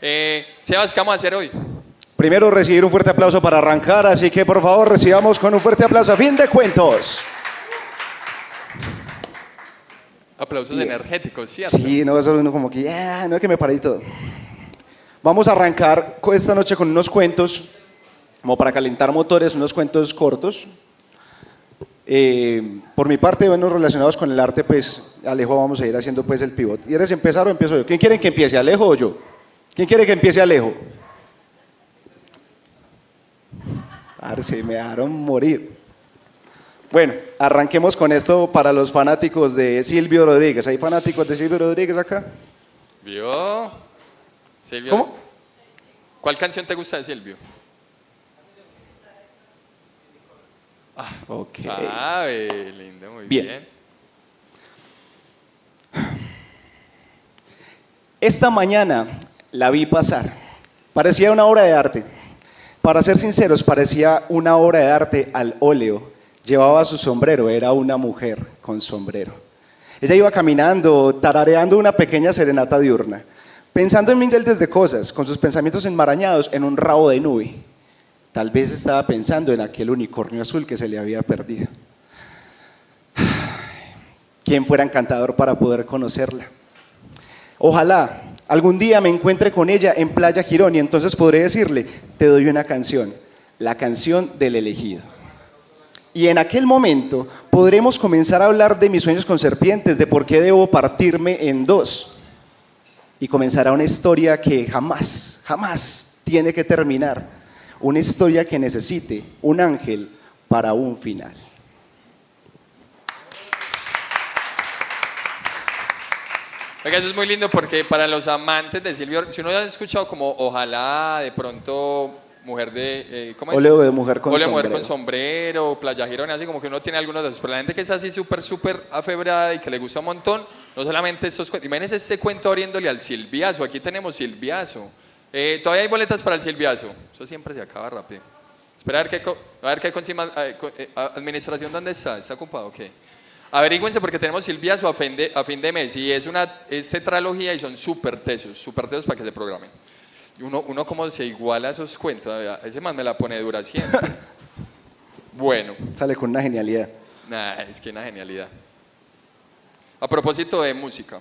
Sebas, ¿qué vamos a hacer hoy? Primero recibir un fuerte aplauso para arrancar, así que por favor recibamos con un fuerte aplauso a Fin de Cuentos. Aplausos energéticos, ¿cierto? Sí, no, eso uno como que, no es que me paré y todo. Vamos a arrancar esta noche con unos cuentos, como para calentar motores, unos cuentos cortos. Por mi parte, bueno, relacionados con el arte, pues Alejo vamos a ir haciendo pues el pivot. ¿Quieres empezar o empiezo yo? ¿Quién quiere que empiece, Alejo o yo? ¿Quién quiere que empiece, Alejo? Se me dejaron morir. Bueno, arranquemos con esto para los fanáticos de Silvio Rodríguez. ¿Hay fanáticos de Silvio Rodríguez acá? ¿Vio? Silvio. ¿Cómo? ¿Cuál canción te gusta de Silvio? Ok. Sabe, lindo, muy Bien. bien. Esta mañana la vi pasar. Parecía una obra de arte. Para ser sinceros, parecía una obra de arte al óleo. Llevaba su sombrero, era una mujer con sombrero. Ella iba caminando, tarareando una pequeña serenata diurna, pensando en miles de cosas, con sus pensamientos enmarañados en un rabo de nube. Tal vez estaba pensando en aquel unicornio azul que se le había perdido. ¿Quién fuera encantador para poder conocerla? Ojalá algún día me encuentre con ella en Playa Girón y entonces podré decirle, te doy una canción, la canción del elegido. Y en aquel momento podremos comenzar a hablar de mis sueños con serpientes, de por qué debo partirme en dos. Y comenzará una historia que jamás tiene que terminar. Una historia que necesite un ángel para un final. Oiga, eso es muy lindo porque para los amantes de Silvio, si uno ha escuchado como ojalá de pronto mujer de, ¿cómo es? Óleo de mujer con Óleo de sombrero. mujer con sombrero, Playa Girón, así como que uno tiene algunos de esos, pero la gente que es así súper afebrada y que le gusta un montón, no solamente estos cuentos, imagínense este cuento abriéndole al Silviazo, aquí tenemos Silviazo, todavía hay boletas para el Silviazo, eso siempre se acaba rápido. Espera a ver qué consigue administración, ¿dónde está? ¿Está ocupado? Ok. Averígüense porque tenemos Silviazo a fin de mes y es tetralogía y son súper tesos para que se programen. Uno como se iguala a esos cuentos, ese man me la pone dura siempre. Bueno. Sale con una genialidad. Es que una genialidad. A propósito de música.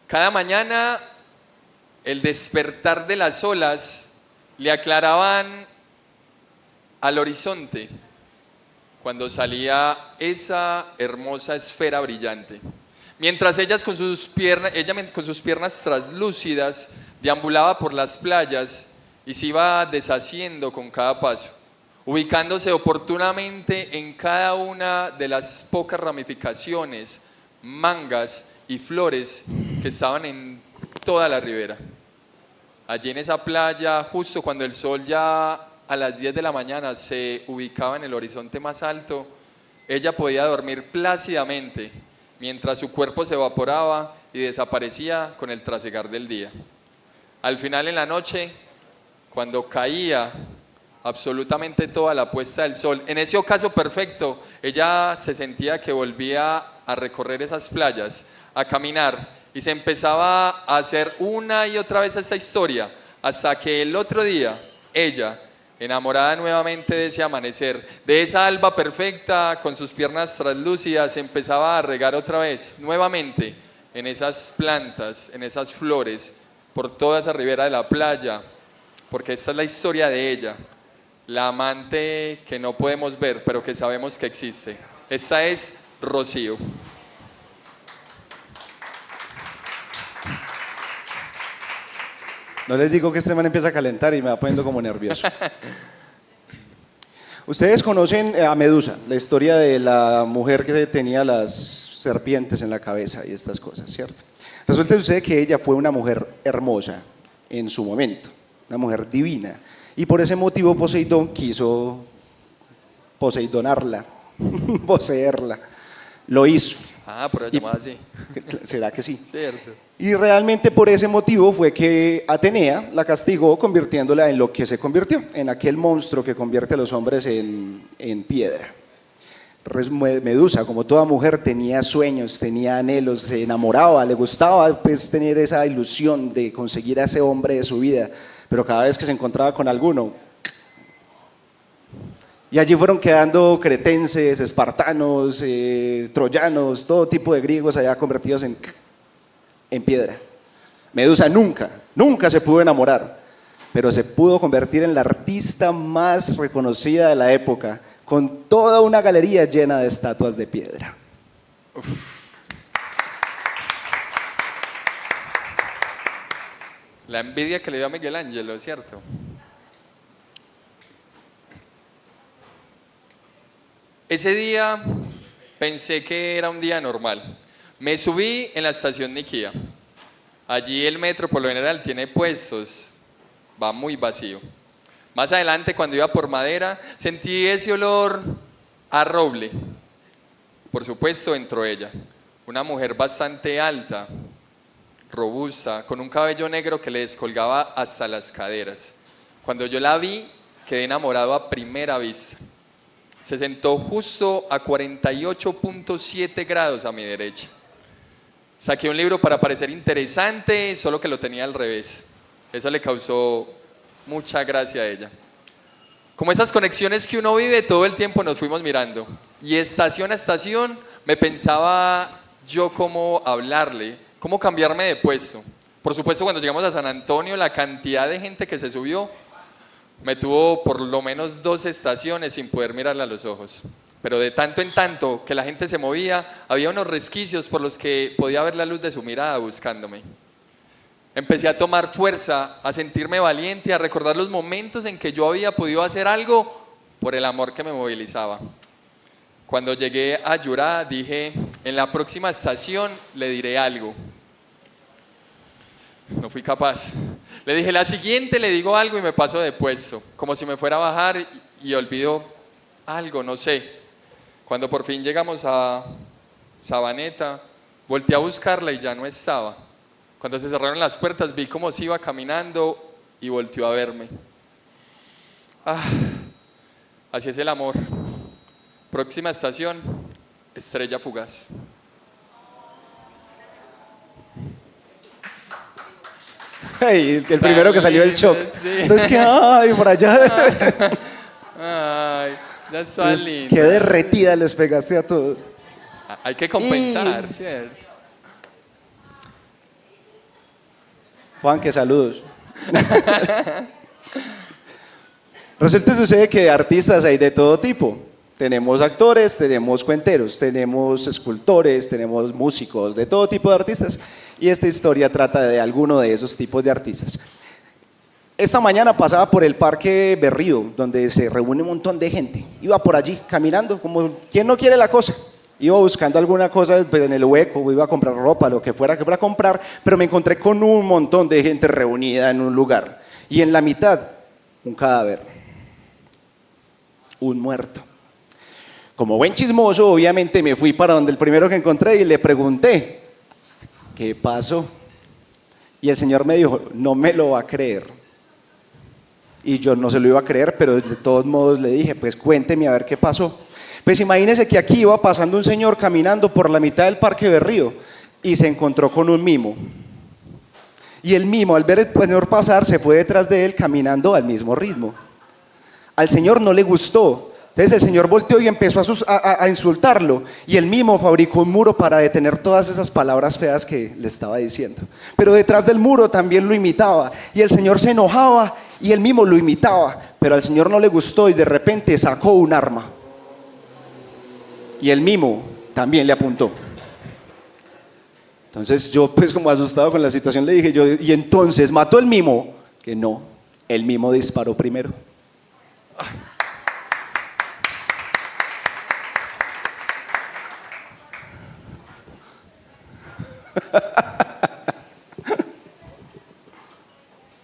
Cada mañana el despertar de las olas le aclaraban al horizonte cuando salía esa hermosa esfera brillante. Mientras ella con sus piernas traslúcidas deambulaba por las playas y se iba deshaciendo con cada paso, ubicándose oportunamente en cada una de las pocas ramificaciones, mangas y flores que estaban en toda la ribera. Allí en esa playa, justo cuando el sol ya a las 10 de la mañana se ubicaba en el horizonte más alto, ella podía dormir plácidamente mientras su cuerpo se evaporaba y desaparecía con el trasegar del día. Al final en la noche, cuando caía absolutamente toda la puesta del sol, en ese ocaso perfecto, ella se sentía que volvía a recorrer esas playas, a caminar, y se empezaba a hacer una y otra vez esa historia, hasta que el otro día, ella, enamorada nuevamente de ese amanecer, de esa alba perfecta, con sus piernas translúcidas, empezaba a regar otra vez, nuevamente, en esas plantas, en esas flores, por toda esa ribera de la playa, porque esta es la historia de ella, la amante que no podemos ver, pero que sabemos que existe. Esta es Rocío. No les digo que este man empieza a calentar y me va poniendo como nervioso. Ustedes conocen a Medusa, la historia de la mujer que tenía las serpientes en la cabeza y estas cosas, ¿cierto? Resulta usted que ella fue una mujer hermosa en su momento, una mujer divina, y por ese motivo Poseidón quiso poseidonarla, poseerla, lo hizo. Por eso llamada así. ¿Será que sí? Cierto. Y realmente por ese motivo fue que Atenea la castigó convirtiéndola en lo que se convirtió, en aquel monstruo que convierte a los hombres en piedra. Medusa, como toda mujer, tenía sueños, tenía anhelos, se enamoraba, le gustaba pues tener esa ilusión de conseguir a ese hombre de su vida, pero cada vez que se encontraba con alguno, y allí fueron quedando cretenses, espartanos, troyanos, todo tipo de griegos allá convertidos en piedra. Medusa nunca se pudo enamorar, pero se pudo convertir en la artista más reconocida de la época, con toda una galería llena de estatuas de piedra. Uf. La envidia que le dio a Miguel Ángel, ¿cierto? Ese día pensé que era un día normal. Me subí en la estación Niquía. Allí el metro por lo general tiene puestos, va muy vacío. Más adelante, cuando iba por Madera, sentí ese olor a roble. Por supuesto, entró ella, una mujer bastante alta, robusta, con un cabello negro que le descolgaba hasta las caderas. Cuando yo la vi, quedé enamorado a primera vista. Se sentó justo a 48.7 grados a mi derecha. Saqué un libro para parecer interesante, solo que lo tenía al revés. Eso le causó mucha gracia a ella. Como esas conexiones que uno vive, todo el tiempo nos fuimos mirando. Y estación a estación me pensaba yo cómo hablarle, cómo cambiarme de puesto. Por supuesto, cuando llegamos a San Antonio, la cantidad de gente que se subió me tuvo por lo menos 2 estaciones sin poder mirarla a los ojos. Pero de tanto en tanto que la gente se movía, había unos resquicios por los que podía ver la luz de su mirada buscándome. Empecé a tomar fuerza, a sentirme valiente, a recordar los momentos en que yo había podido hacer algo por el amor que me movilizaba. Cuando llegué a Yurá, dije, en la próxima estación le diré algo. No fui capaz. Le dije, la siguiente le digo algo y me paso de puesto, como si me fuera a bajar y olvido algo, no sé. Cuando por fin llegamos a Sabaneta, volteé a buscarla y ya no estaba. Cuando se cerraron las puertas, vi cómo se iba caminando y volteó a verme. Así es el amor. Próxima estación, estrella fugaz. Hey, el primero que salió del shock. Sí. Entonces, que ay, por allá. Ay, ya está lindo. Qué derretida les pegaste a todos. Hay que compensar, ¿cierto? Juan, que saludos. Resulta y sucede que de artistas hay de todo tipo. Tenemos actores, tenemos cuenteros, tenemos escultores, tenemos músicos, de todo tipo de artistas. Y esta historia trata de alguno de esos tipos de artistas. Esta mañana pasaba por el Parque Berrío, donde se reúne un montón de gente. Iba por allí, caminando, como quien no quiere la cosa. Iba buscando alguna cosa en el hueco, iba a comprar ropa, lo que fuera a comprar, pero me encontré con un montón de gente reunida en un lugar. Y en la mitad, un cadáver. Un muerto. Como buen chismoso, obviamente me fui para donde el primero que encontré y le pregunté, ¿qué pasó? Y el señor me dijo, no me lo va a creer. Y yo no se lo iba a creer, pero de todos modos le dije, pues cuénteme a ver qué pasó. Pues imagínese que aquí iba pasando un señor caminando por la mitad del Parque Berrío y se encontró con un mimo. Y el mimo, al ver al señor pasar, se fue detrás de él caminando al mismo ritmo. Al señor no le gustó. Entonces el señor volteó y empezó a insultarlo, y el mimo fabricó un muro para detener todas esas palabras feas que le estaba diciendo. Pero detrás del muro también lo imitaba, y el señor se enojaba y el mimo lo imitaba, pero al señor no le gustó y de repente sacó un arma. Y el mimo también le apuntó. Entonces yo, pues como asustado con la situación, le dije yo, ¿y entonces mató el mimo? Que no, el mimo disparó primero.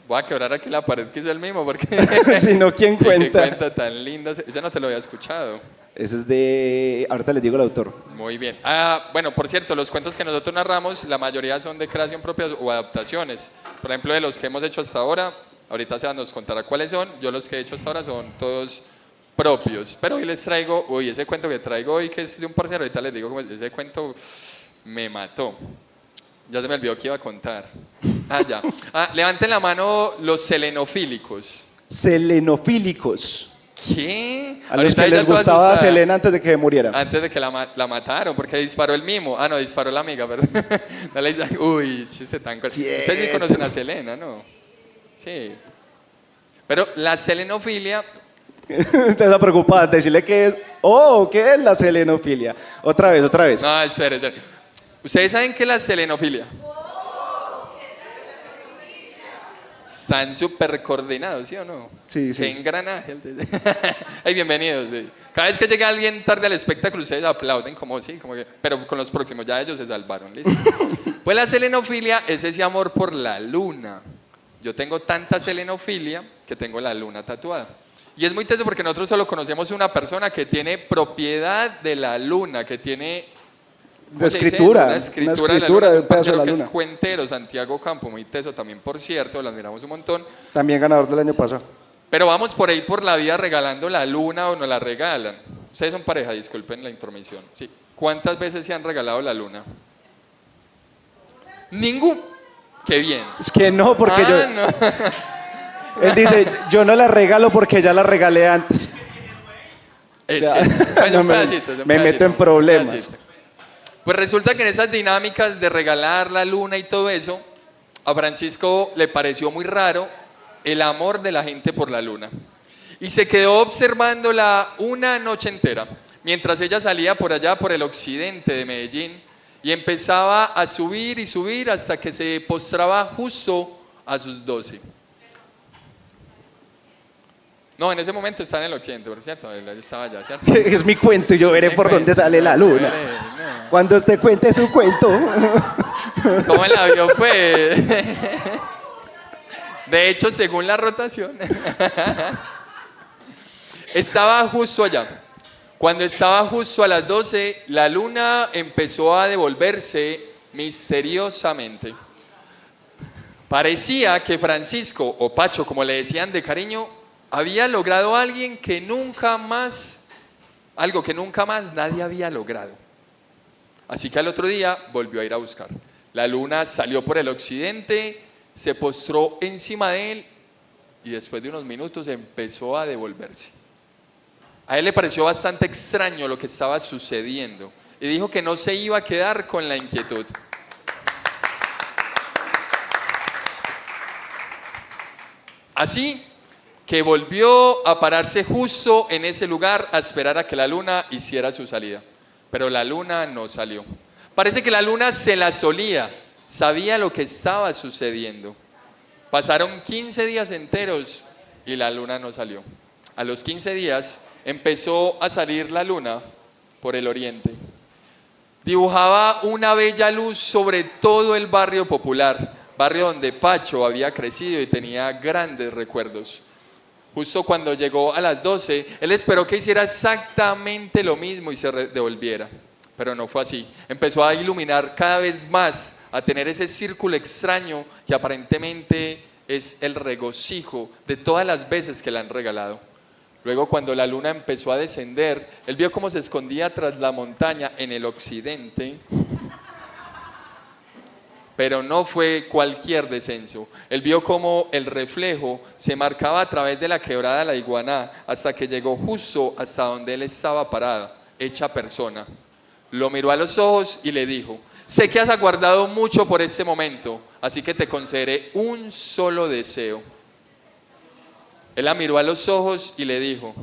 Voy a quebrar aquí la pared que hizo el mismo porque Si no, ¿quién cuenta? qué cuenta tan linda. Esa no te lo había escuchado. Ese es de, ahorita les digo el autor. Muy bien. Bueno, por cierto, los cuentos que nosotros narramos, la mayoría son de creación propia o adaptaciones. Por ejemplo, de los que hemos hecho hasta ahora, ahorita Seba nos contará cuáles son. Yo los que he hecho hasta ahora son todos propios. Pero hoy les traigo, ese cuento que traigo hoy, que es de un parcero, ahorita les digo, como ese cuento me mató. Ya se me olvidó que iba a contar. Ya. Levanten la mano los selenofílicos. Selenofílicos. ¿Qué? A los que les gustaba Selena antes de que muriera. Antes de que la mataron, porque disparó el mimo. No, disparó la amiga, perdón. Uy, chiste tan corto. Ustedes sí conocen a Selena, ¿no? Sí. Pero la selenofilia... Está preocupada, decirle que es... ¿qué es la selenofilia? Otra vez. No, espere. ¿Ustedes saben qué es la selenofilia? Están súper coordinados, ¿sí o no? Sí. Qué engranaje. Ay, bienvenidos. Cada vez que llega alguien tarde al espectáculo, ustedes aplauden como que, pero con los próximos ya ellos se salvaron, ¿listo? Pues la selenofilia es ese amor por la luna. Yo tengo tanta selenofilia que tengo la luna tatuada. Y es muy teso porque nosotros solo conocemos una persona que tiene propiedad de la luna, que tiene... Una escritura de un pedazo de la luna. luna. Es cuentero, Santiago Campo, muy teso también, por cierto, lo admiramos un montón. También ganador del año pasado. Pero vamos por ahí por la vida regalando la luna o nos la regalan. Ustedes son pareja, disculpen la intromisión. Sí. ¿Cuántas veces se han regalado la luna? Ningún. Qué bien. Es que no, porque yo... No. Él dice, yo no la regalo porque ya la regalé antes. Me meto en problemas. Pues resulta que en esas dinámicas de regalar la luna y todo eso, a Francisco le pareció muy raro el amor de la gente por la luna. Y se quedó observándola una noche entera, mientras ella salía por allá por el occidente de Medellín y empezaba a subir y subir hasta que se postraba justo a sus 12. No, en ese momento está en el 80, ¿por cierto? Él estaba allá, ¿cierto? Es mi cuento y yo veré por dónde sale la luna. No. Cuando usted cuente su cuento. ¿Cómo la vio, pues? De hecho, según la rotación, estaba justo allá. Cuando estaba justo a las 12, la luna empezó a devolverse misteriosamente. Parecía que Francisco, o Pacho, como le decían de cariño, había logrado algo que nunca más nadie había logrado. Así que al otro día volvió a ir a buscar. La luna salió por el occidente, se postró encima de él y después de unos minutos empezó a devolverse. A él le pareció bastante extraño lo que estaba sucediendo y dijo que no se iba a quedar con la inquietud. Así que volvió a pararse justo en ese lugar a esperar a que la luna hiciera su salida. Pero la luna no salió. Parece que la luna se la solía, sabía lo que estaba sucediendo. Pasaron 15 días enteros y la luna no salió. A los 15 días empezó a salir la luna por el oriente. Dibujaba una bella luz sobre todo el barrio popular, barrio donde Pacho había crecido y tenía grandes recuerdos. Justo cuando llegó a las 12, él esperó que hiciera exactamente lo mismo y se devolviera. Pero no fue así. Empezó a iluminar cada vez más, a tener ese círculo extraño que aparentemente es el regocijo de todas las veces que le han regalado. Luego, cuando la luna empezó a descender, él vio cómo se escondía tras la montaña en el occidente. Pero no fue cualquier descenso. Él vio cómo el reflejo se marcaba a través de la quebrada de la Iguaná hasta que llegó justo hasta donde él estaba parado, hecha persona. Lo miró a los ojos y le dijo: sé que has aguardado mucho por este momento, así que te concederé un solo deseo. Él la miró a los ojos y le dijo: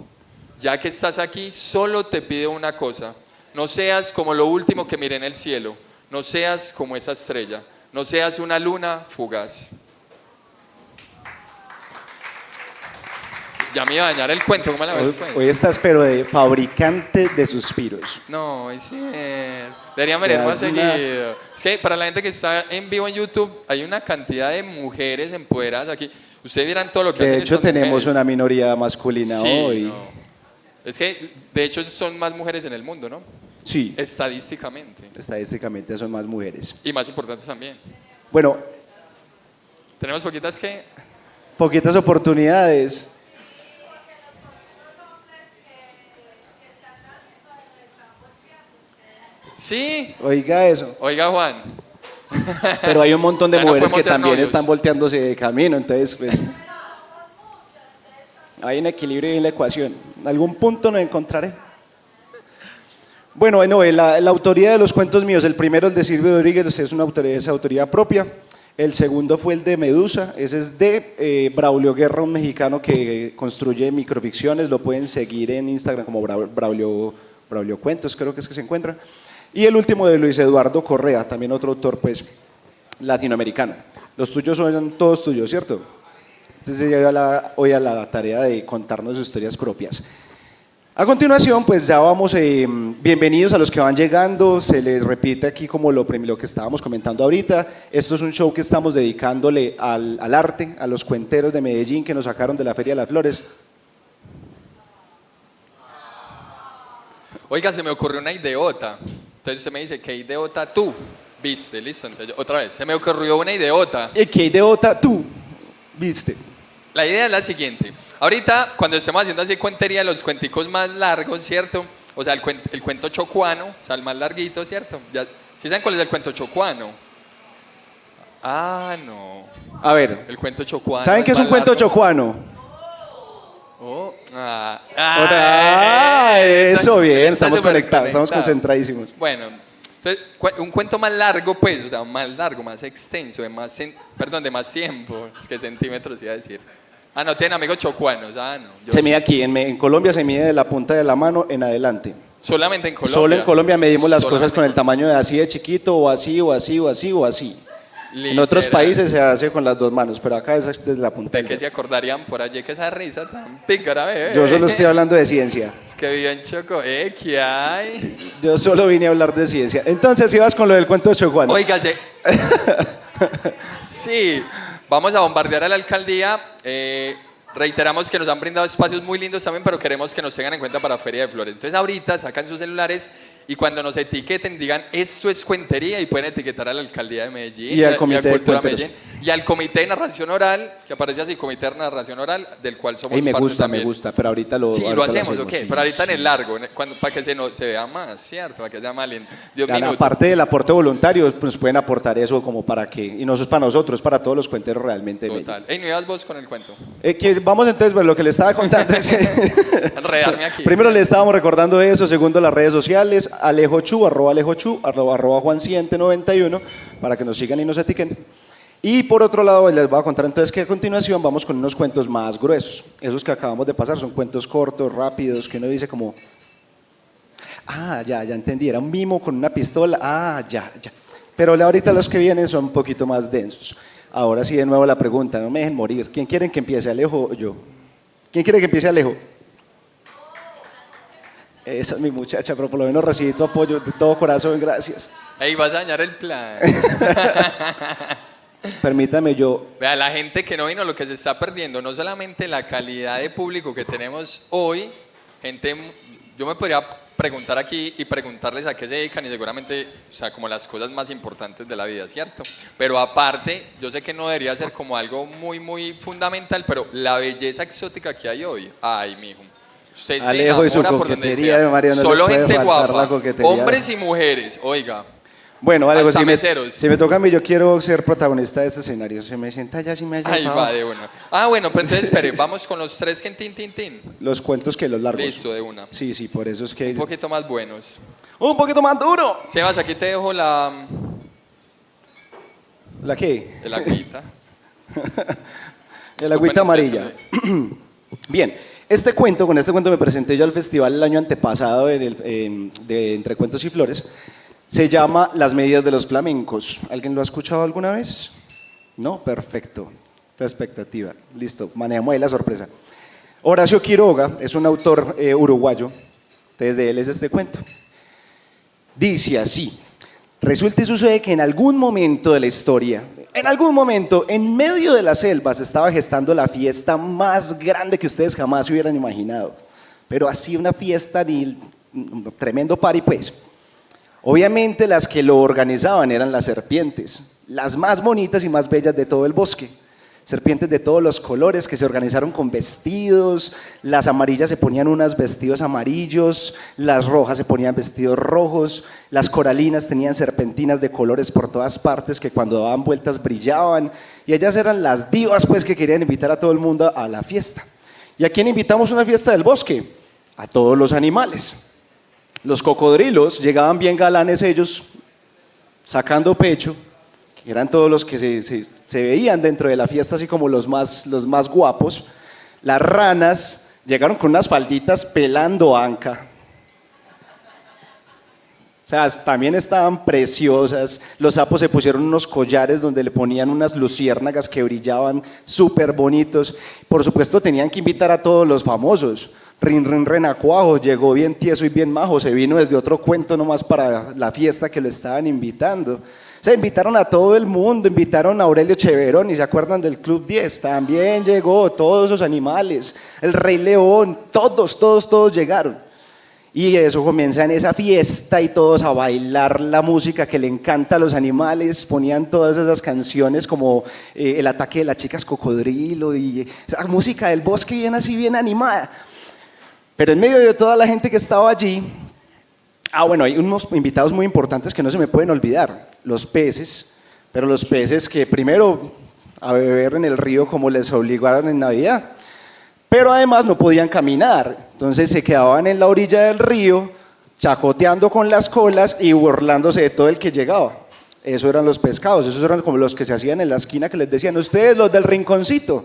ya que estás aquí, solo te pido una cosa. No seas como lo último que miré en el cielo, no seas como esa estrella. No seas una luna fugaz. Ya me iba a dañar el cuento, ¿cómo la ves? Hoy estás pero de fabricante de suspiros. No, es deberían venir más seguido. Es que para la gente que está en vivo en YouTube, hay una cantidad de mujeres empoderadas aquí. Ustedes vieran todo lo que hacen. De hecho, tenemos una minoría masculina hoy. No. Es que, de hecho, son más mujeres en el mundo, ¿no? Sí. Estadísticamente. Estadísticamente son más mujeres. Y más importantes también. Bueno. Tenemos poquitas oportunidades. Sí. Oiga eso. Oiga, Juan. Pero hay un montón de Ya no mujeres que podemos ser también novios. están volteándose de camino, entonces pues hay un equilibrio en la ecuación. En algún punto nos encontraré. Bueno, la autoría de los cuentos míos, el primero, el de Silvio Rodríguez, es autoría propia. El segundo fue el de Medusa, ese es de Braulio Guerra, un mexicano que construye microficciones, lo pueden seguir en Instagram como Braulio Cuentos, creo que es que se encuentra. Y el último de Luis Eduardo Correa, también otro autor pues latinoamericano. Los tuyos son todos tuyos, ¿cierto? Entonces hoy a la tarea de contarnos historias propias. A continuación, pues ya vamos, bienvenidos a los que van llegando, se les repite aquí como lo que estábamos comentando ahorita, esto es un show que estamos dedicándole al arte, a los cuenteros de Medellín que nos sacaron de la Feria de las Flores. Oiga, se me ocurrió una ideota. Entonces usted me dice, ¿qué ideota tú? ¿Viste? Listo. Entonces, otra vez, se me ocurrió una ideota. ¿Qué idiota tú viste? La idea es la siguiente. Ahorita, cuando estemos haciendo así cuentería, los cuenticos más largos, ¿cierto? O sea, el cuento chocuano, o sea, el más larguito, ¿cierto? ¿Sí saben cuál es el cuento chocuano? Ah, no. A ver, El cuento chocuano. ¿saben qué es un más cuento largo. chocuano? Oh, Eso bien, Está estamos súper conectados, estamos conectado. concentradísimos. Bueno, entonces, un cuento más largo, pues, o sea, más largo, más extenso, de más tiempo. Es que centímetros iba a decir. Ah, no, tienen amigos chocuanos. Ah, no. Se mide aquí, en Colombia se mide de la punta de la mano en adelante. Solamente en Colombia. Solo en Colombia medimos las Solamente cosas con el tamaño de así de chiquito, o así, o así, o así, o así. Literal. En otros países se hace con las dos manos, pero acá es desde la punta. ¿De qué se acordarían por allí que esa risa tan pícara, bebé? Yo solo estoy hablando de ciencia. Es que bien choco. ¿Qué hay? Yo solo vine a hablar de ciencia. Entonces, ibas con lo del cuento chocuano. Óigase. Sí, vamos a bombardear a la alcaldía. Reiteramos que nos han brindado espacios muy lindos también, pero queremos que nos tengan en cuenta para Feria de Flores. Entonces ahorita sacan sus celulares y cuando nos etiqueten digan esto es cuentería y pueden etiquetar a la alcaldía de Medellín Y al Comité a de Cultura Cuenteros. Medellín y al Comité de Narración Oral, que aparece así, Comité de Narración Oral, del cual somos Y me parte gusta, también. me gusta, pero ahorita lo Sí, ahorita lo hacemos, hacemos, ok, sí, pero ahorita sí. en el largo, para que se vea más, ¿cierto? Para que sea más lindo. 10 minutos. Aparte del aporte voluntario, pues pueden aportar eso como para que, y no eso es para nosotros, es para todos los cuenteros realmente de Medellín. Total. Ey, ¿no ibas vos con el cuento? Vamos entonces, pues, lo que le estaba contando. Enredarme aquí. Primero le estábamos recordando eso, segundo las redes sociales, @alejochu, arroba juan191, para que nos sigan y nos etiqueten. Y por otro lado, les voy a contar entonces que a continuación vamos con unos cuentos más gruesos. Esos que acabamos de pasar son cuentos cortos, rápidos, que uno dice como, ya entendí, era un mimo con una pistola, ya. Pero ahorita los que vienen son un poquito más densos. Ahora sí, de nuevo la pregunta, no me dejen morir. ¿Quién quieren que empiece, Alejo o yo? ¿Quién quiere que empiece, Alejo? Esa es mi muchacha, pero por lo menos recibí tu apoyo de todo corazón, gracias. Ey, vas a dañar el plan. Permítame yo. Vea, la gente que no vino, lo que se está perdiendo, no solamente la calidad de público que tenemos hoy, yo me podría preguntar aquí y preguntarles a qué se dedican y seguramente, o sea, como las cosas más importantes de la vida, ¿cierto? Pero aparte, yo sé que no debería ser como algo muy, muy fundamental, pero la belleza exótica que hay hoy, ay, mijo. Usted Alejo y su enamora por donde coquetería, sea. María, no le Solo puede gente faltar guapa, la coquetería. hombres y mujeres, oiga. Bueno, Alejo, Hasta si meseros. me toca a mí, yo quiero ser protagonista de este escenario. Se me sienta ya, si me haya Ahí llevado. va de una. Bueno, pues entonces espere, vamos con los tres que en tin. Los cuentos que los largos. Listo, de una. Sí, por eso es que... Un poquito más buenos. ¡Un poquito más duro! Sebas, aquí te dejo ¿La qué? el agüita. El agüita amarilla. Disculpen Bien, con este cuento me presenté yo al festival el año antepasado de Entre Cuentos y Flores. Se llama Las medidas de los flamencos. ¿Alguien lo ha escuchado alguna vez? No, perfecto. La expectativa. Listo, manejamos ahí la sorpresa. Horacio Quiroga es un autor uruguayo. Desde él es este cuento. Dice así: resulta y sucede que en algún momento de la historia, en medio de la selva se estaba gestando la fiesta más grande que ustedes jamás hubieran imaginado. Pero así una fiesta, un tremendo party pues. Obviamente las que lo organizaban eran las serpientes, las más bonitas y más bellas de todo el bosque. serpientes de todos los colores que se organizaron con vestidos, las amarillas se ponían unos vestidos amarillos, las rojas se ponían vestidos rojos, las coralinas tenían serpentinas de colores por todas partes que cuando daban vueltas brillaban, y ellas eran las divas pues que querían invitar a todo el mundo a la fiesta. ¿Y a quién invitamos a una fiesta del bosque? A todos los animales. Los cocodrilos llegaban bien galanes ellos, sacando pecho, que eran todos los que se veían dentro de la fiesta así como los más guapos. Las ranas llegaron con unas falditas pelando anca. O sea, también estaban preciosas. Los sapos se pusieron unos collares donde le ponían unas luciérnagas que brillaban súper bonitos. Por supuesto tenían que invitar a todos los famosos. Rin Renacuajo llegó bien tieso y bien majo, se vino desde otro cuento nomás para la fiesta que lo estaban invitando. O sea, invitaron a todo el mundo, invitaron a Aurelio Cheverón, y se acuerdan del Club 10, también llegó, todos esos animales, el Rey León, todos llegaron. Y eso comienza en esa fiesta y todos a bailar la música que le encanta a los animales, ponían todas esas canciones como el ataque de las chicas cocodrilo y esa música del bosque bien así, bien animada. Pero en medio de toda la gente que estaba allí, bueno, hay unos invitados muy importantes que no se me pueden olvidar, los peces, pero los peces que primero a beber en el río como les obligaron en Navidad, pero además no podían caminar, entonces se quedaban en la orilla del río, chacoteando con las colas y burlándose de todo el que llegaba. Eso eran los pescados, esos eran como los que se hacían en la esquina que les decían, ustedes los del rinconcito,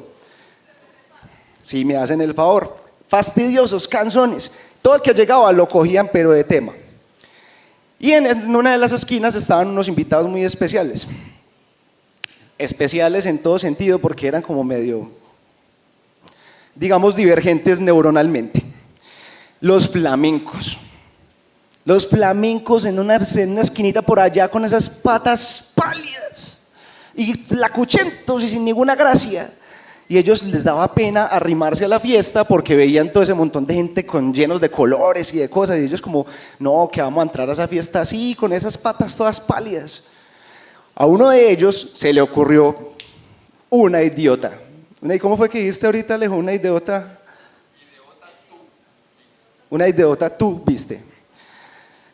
si me hacen el favor. Fastidiosos, canzones, todo el que llegaba lo cogían pero de tema. Y en una de las esquinas estaban unos invitados muy especiales en todo sentido porque eran como medio, digamos, divergentes neuronalmente. Los flamencos en una esquinita por allá con esas patas pálidas y flacuchentos y sin ninguna gracia. Y ellos les daba pena arrimarse a la fiesta porque veían todo ese montón de gente llenos de colores y de cosas, y ellos como, no, que vamos a entrar a esa fiesta así, con esas patas todas pálidas. A uno de ellos se le ocurrió una idiota. ¿Cómo fue que dijiste ahorita, Alejo? Una idiota. Una idiota tú, viste.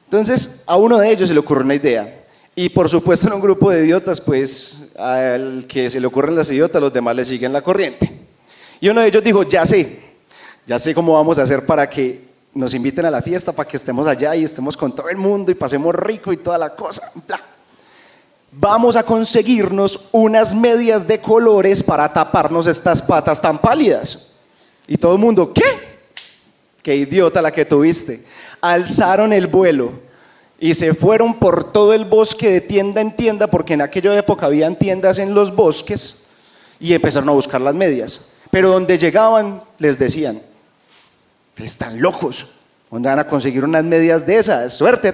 Entonces, a uno de ellos se le ocurrió una idea. Y por supuesto en un grupo de idiotas, pues al que se le ocurren las idiotas, los demás le siguen la corriente. Y uno de ellos dijo, ya sé cómo vamos a hacer para que nos inviten a la fiesta, para que estemos allá y estemos con todo el mundo y pasemos rico y toda la cosa. Bla. Vamos a conseguirnos unas medias de colores para taparnos estas patas tan pálidas. Y todo el mundo, ¿qué? Qué idiota la que tuviste. Alzaron el vuelo y se fueron por todo el bosque de tienda en tienda, porque en aquella época habían tiendas en los bosques, y empezaron a buscar las medias. Pero donde llegaban les decían, están locos, ¿dónde van a conseguir unas medias de esas? Suerte,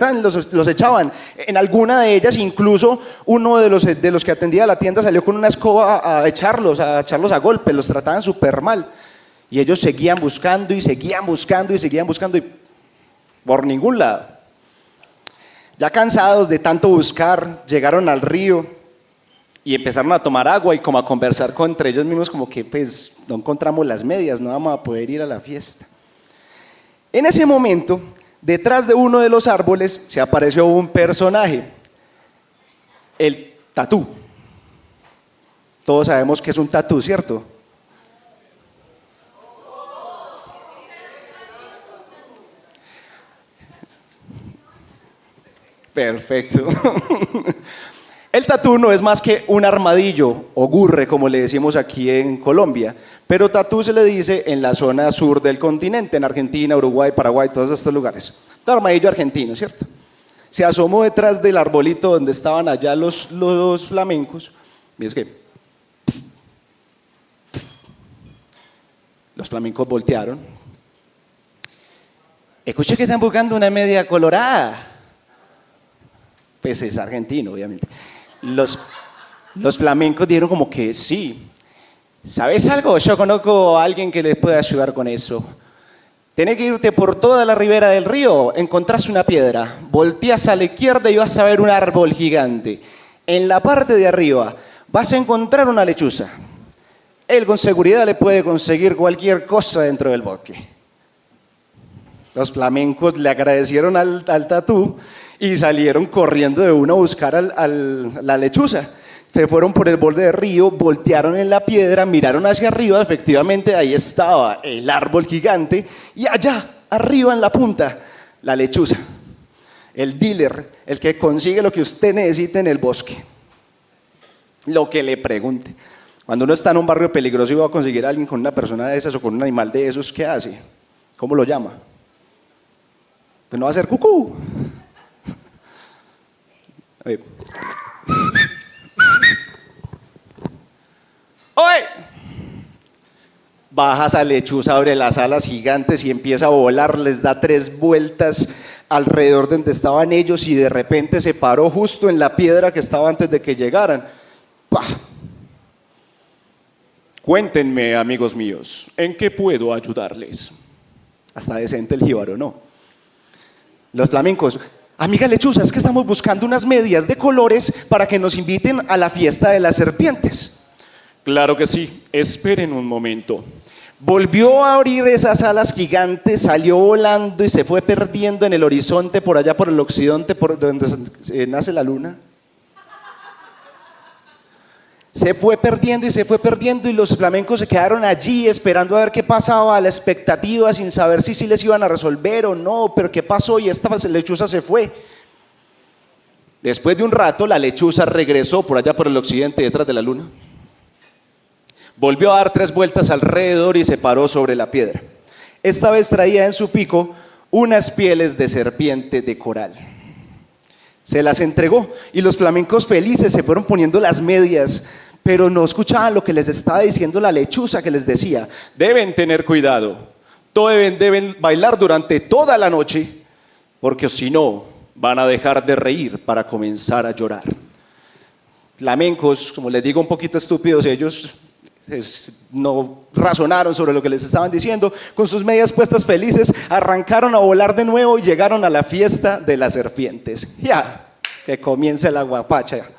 los echaban. En alguna de ellas incluso uno de los que atendía la tienda salió con una escoba a echarlos a golpes, los trataban súper mal. Y ellos seguían buscando y por ningún lado. Ya cansados de tanto buscar, llegaron al río y empezaron a tomar agua y como a conversar entre ellos mismos, como que pues no encontramos las medias, no vamos a poder ir a la fiesta. En ese momento, detrás de uno de los árboles se apareció un personaje, el tatú. Todos sabemos que es un tatú, ¿cierto? Perfecto. El tatú no es más que un armadillo o gurre, como le decimos aquí en Colombia, pero tatú se le dice en la zona sur del continente, en Argentina, Uruguay, Paraguay, todos estos lugares. Un armadillo argentino, ¿cierto? Se asomó detrás del arbolito donde estaban allá los flamencos. Mira, es que los flamencos voltearon. Escuché que están buscando una media colorada. Pues es argentino, obviamente. Los flamencos dijeron como que sí. ¿Sabes algo? Yo conozco a alguien que le puede ayudar con eso. Tienes que irte por toda la ribera del río, encontrás una piedra, volteas a la izquierda y vas a ver un árbol gigante. En la parte de arriba vas a encontrar una lechuza. Él con seguridad le puede conseguir cualquier cosa dentro del bosque. Los flamencos le agradecieron al tatú y salieron corriendo de una a buscar la lechuza. Se fueron por el borde del río, voltearon en la piedra, miraron hacia arriba, efectivamente ahí estaba el árbol gigante y allá, arriba en la punta, la lechuza. El dealer, el que consigue lo que usted necesite en el bosque. Lo que le pregunte. Cuando uno está en un barrio peligroso y va a conseguir a alguien con una persona de esas o con un animal de esos, ¿qué hace? ¿Cómo lo llama? Pues no va a ser cucú. ¡Oye! Baja esa lechuza, abre las alas gigantes y empieza a volar, les da 3 vueltas alrededor de donde estaban ellos y de repente se paró justo en la piedra que estaba antes de que llegaran. ¡Pah! Cuéntenme, amigos míos, ¿en qué puedo ayudarles? Hasta decente el jíbaro, ¿no? Los flamencos, amiga lechuza, es que estamos buscando unas medias de colores para que nos inviten a la fiesta de las serpientes. Claro que sí, esperen un momento. Volvió a abrir esas alas gigantes, salió volando y se fue perdiendo en el horizonte, por allá por el occidente, por donde nace la luna. Se fue perdiendo y los flamencos se quedaron allí esperando a ver qué pasaba, a la expectativa, sin saber si les iban a resolver o no, pero qué pasó y esta lechuza se fue. Después de un rato la lechuza regresó por allá por el occidente detrás de la luna. Volvió a dar 3 vueltas alrededor y se paró sobre la piedra. Esta vez traía en su pico unas pieles de serpiente de coral. Se las entregó y los flamencos felices se fueron poniendo las medias, pero no escuchaban lo que les estaba diciendo la lechuza, que les decía: deben tener cuidado, deben bailar durante toda la noche, porque si no van a dejar de reír para comenzar a llorar. Flamencos, como les digo, un poquito estúpidos ellos, no razonaron sobre lo que les estaban diciendo. Con sus medias puestas felices arrancaron a volar de nuevo y llegaron a la fiesta de las serpientes. Ya, que comience la guapacha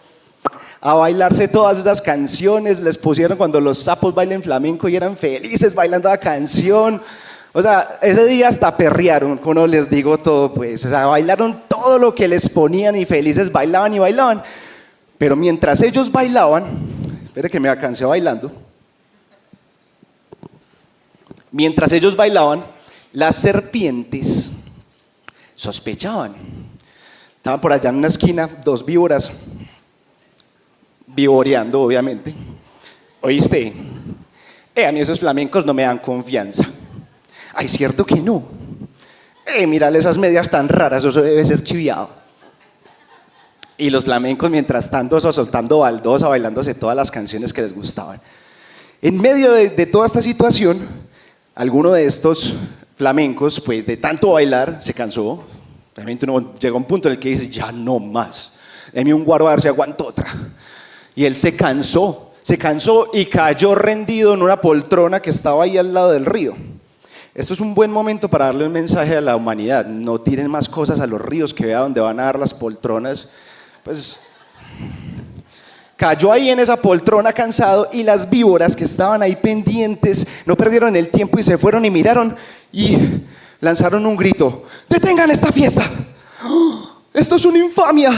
a bailarse todas esas canciones. Les pusieron Cuando los sapos bailen flamenco y eran felices bailando la canción. O sea, ese día hasta perrearon, como les digo todo, pues. O sea, bailaron todo lo que les ponían y felices bailaban y bailaban. Pero mientras ellos bailaban, espere que me alcancé bailando. Mientras ellos bailaban, las serpientes sospechaban. Estaban por allá en una esquina 2 víboras, vivoreando obviamente. ¿Oíste? A mí esos flamencos no me dan confianza. Ay, cierto que no. Mírale esas medias tan raras, eso debe ser chiviado. Y los flamencos mientras tanto soltando baldosa, bailándose todas las canciones que les gustaban. En medio de toda esta situación, alguno de estos flamencos, pues de tanto bailar, se cansó. Realmente uno llega a un punto en el que dice: ya no más, deme un guaro a ver si aguanto otra. Y él se cansó y cayó rendido en una poltrona que estaba ahí al lado del río. Esto es un buen momento para darle un mensaje a la humanidad: no tiren más cosas a los ríos, que vea dónde van a dar las poltronas. Pues cayó ahí en esa poltrona cansado, y las víboras que estaban ahí pendientes no perdieron el tiempo y se fueron y miraron y lanzaron un grito: ¡detengan esta fiesta! ¡Esto es una infamia!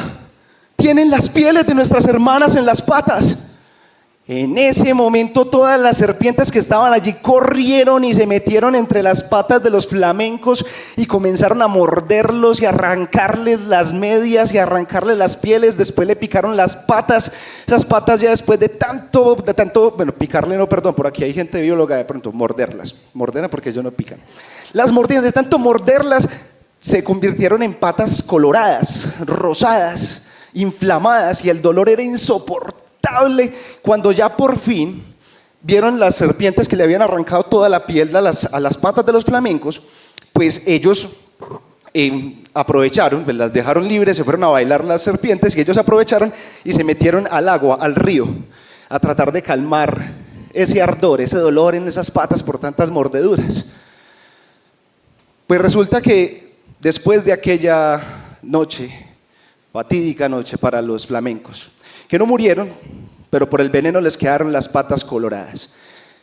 Tienen las pieles de nuestras hermanas en las patas. En ese momento todas las serpientes que estaban allí corrieron y se metieron entre las patas de los flamencos y comenzaron a morderlos y a arrancarles las medias y a arrancarles las pieles. Después le picaron las patas. Esas patas, ya después de tanto, bueno, picarle no, perdón, por aquí hay gente bióloga, de pronto morderlas porque ellos no pican. Las mordían, de tanto morderlas se convirtieron en patas coloradas, rosadas, inflamadas, y el dolor era insoportable. Cuando ya por fin vieron las serpientes que le habían arrancado toda la piel a las patas de los flamencos, pues ellos aprovecharon, pues las dejaron libres, se fueron a bailar las serpientes, y ellos aprovecharon y se metieron al agua, al río, a tratar de calmar ese ardor, ese dolor en esas patas por tantas mordeduras. Pues resulta que después de aquella noche, fatídica noche para los flamencos, que no murieron, pero por el veneno les quedaron las patas coloradas.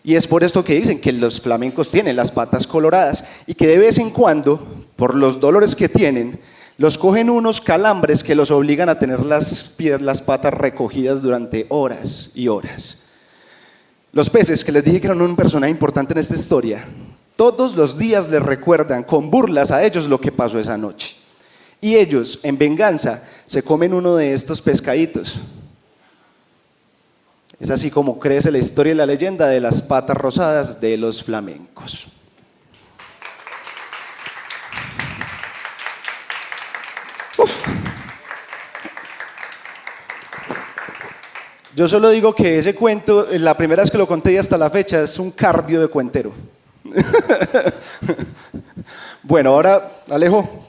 Y es por esto que dicen que los flamencos tienen las patas coloradas y que de vez en cuando, por los dolores que tienen, los cogen unos calambres que los obligan a tener las patas recogidas durante horas y horas. Los peces, que les dije que eran un personaje importante en esta historia, todos los días les recuerdan con burlas a ellos lo que pasó esa noche. Y ellos, en venganza, se comen uno de estos pescaditos. Es así como crece la historia y la leyenda de las patas rosadas de los flamencos. Yo solo digo que ese cuento, la primera vez que lo conté y hasta la fecha, es un cardio de cuentero. Bueno, ahora, Alejo.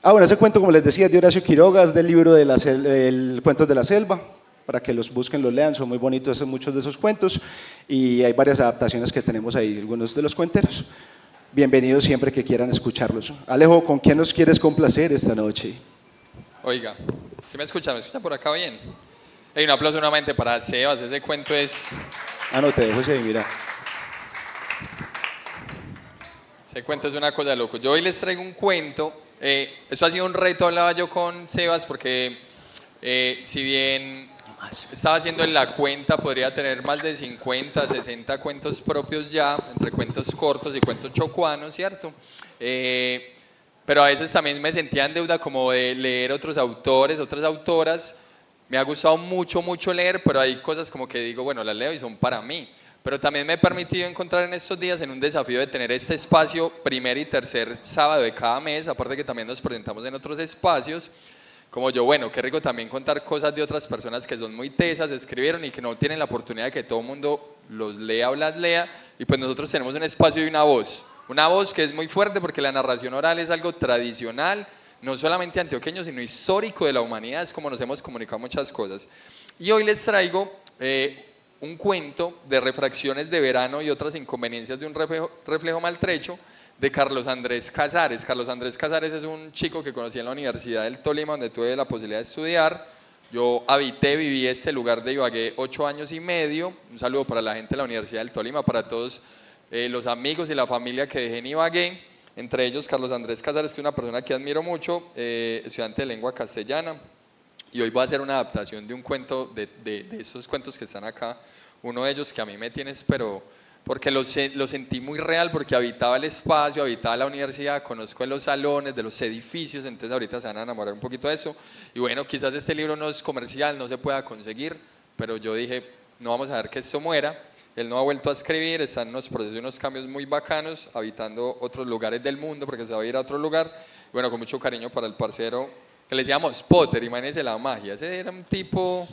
Bueno, ese cuento, como les decía, es de Horacio Quiroga, es del libro de Cuentos de la Selva, para que los busquen, los lean, son muy bonitos muchos de esos cuentos, y hay varias adaptaciones que tenemos ahí, algunos de los cuenteros. Bienvenidos siempre que quieran escucharlos. Alejo, ¿con quién nos quieres complacer esta noche? Oiga, ¿sí me escucha por acá bien? Hay un aplauso nuevamente para Sebas, ese cuento es... No te dejo ese, mira. Ese cuento es una cosa de loco. Yo hoy les traigo un cuento, eso ha sido un reto, hablaba yo con Sebas, porque si bien estaba haciendo en la cuenta, podría tener más de 50, 60 cuentos propios ya, entre cuentos cortos y cuentos chocuanos, ¿cierto? Pero a veces también me sentía en deuda como de leer otros autores, otras autoras. Me ha gustado mucho, mucho leer, pero hay cosas como que digo, bueno, las leo y son para mí. Pero también me he permitido encontrar en estos días en un desafío de tener este espacio primer y tercer sábado de cada mes, aparte que también nos presentamos en otros espacios, como yo, bueno, qué rico también contar cosas de otras personas que son muy tesas, escribieron y que no tienen la oportunidad de que todo el mundo los lea o las lea, y pues nosotros tenemos un espacio y una voz que es muy fuerte porque la narración oral es algo tradicional, no solamente antioqueño, sino histórico de la humanidad, es como nos hemos comunicado muchas cosas. Y hoy les traigo un cuento de refracciones de verano y otras inconveniencias de un reflejo maltrecho de Carlos Andrés Casares. Carlos Andrés Casares es un chico que conocí en la Universidad del Tolima, donde tuve la posibilidad de estudiar. Yo viví este lugar de Ibagué 8 años y medio. Un saludo para la gente de la Universidad del Tolima, para todos los amigos y la familia que dejé en Ibagué. Entre ellos Carlos Andrés Casares, que es una persona que admiro mucho, estudiante de lengua castellana, y hoy voy a hacer una adaptación de un cuento, de esos cuentos que están acá, uno de ellos que a mí me tienes, pero porque lo sentí muy real, porque habitaba el espacio, habitaba la universidad, conozco de los salones, de los edificios, entonces ahorita se van a enamorar un poquito de eso, y bueno, quizás este libro no es comercial, no se pueda conseguir, pero yo dije, no vamos a dejar que esto muera. Él no ha vuelto a escribir, está en unos procesos y unos cambios muy bacanos, habitando otros lugares del mundo, porque se va a ir a otro lugar. Bueno, con mucho cariño para el parcero, que le decíamos Potter, imagínense la magia. Ese era un tipo,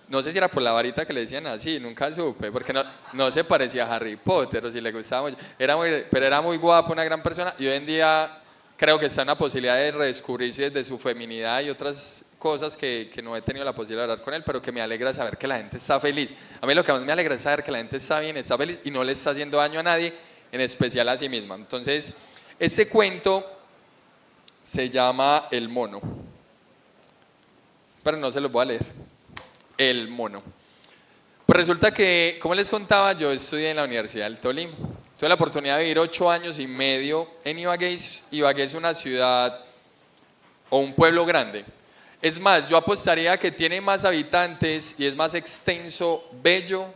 no sé si era por la varita que le decían así, nunca supe, porque no se parecía a Harry Potter, o si le gustaba mucho. Pero era muy guapo, una gran persona, y hoy en día creo que está en la posibilidad de redescubrirse desde su feminidad y otras cosas que no he tenido la posibilidad de hablar con él, pero que me alegra saber que la gente está feliz. A mí lo que más me alegra es saber que la gente está bien, está feliz y no le está haciendo daño a nadie, en especial a sí misma. Entonces, este cuento se llama El Mono, pero no se los voy a leer. El Mono. Pues resulta que, como les contaba, yo estudié en la Universidad del Tolima. Tuve la oportunidad de vivir 8 años y medio en Ibagué. Ibagué es una ciudad o un pueblo grande. Es más, yo apostaría que tiene más habitantes y es más extenso, bello,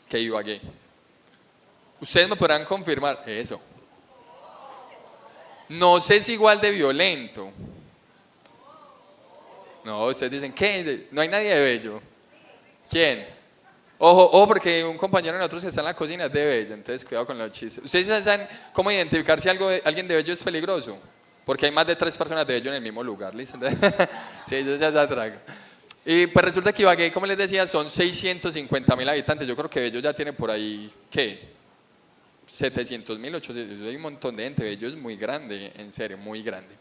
que Ibagué. Ustedes me podrán confirmar eso. No sé si igual de violento. No, ustedes dicen, ¿qué? No hay nadie de bello. ¿Quién? Ojo, porque un compañero de nosotros que está en la cocina es de bello, entonces cuidado con los chistes. ¿Ustedes saben cómo identificar si alguien de bello es peligroso? Porque hay más de 3 personas de bello en el mismo lugar, ¿listo? Sí, eso ya se atraga. Y pues resulta que Ibagué, como les decía, son 650.000 habitantes. Yo creo que Bello ya tiene por ahí, ¿qué? 700.000, 800.000, hay un montón de gente. Bello es muy grande, en serio, muy grande.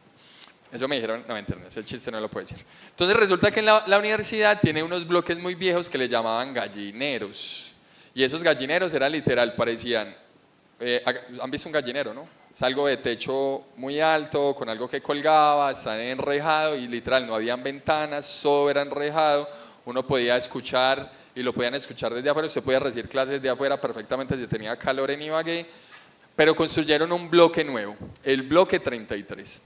Eso me dijeron, no me entiendes, ese chiste no lo puedo decir. Entonces resulta que en la universidad tiene unos bloques muy viejos que le llamaban gallineros. Y esos gallineros eran literal, parecían, ¿han visto un gallinero, no? Es algo de techo muy alto, con algo que colgaba, está enrejado y literal no habían ventanas, todo era enrejado. Uno podía escuchar y lo podían escuchar desde afuera, usted podía recibir clases desde afuera perfectamente si tenía calor en Ibagué, pero construyeron un bloque nuevo, el bloque 33.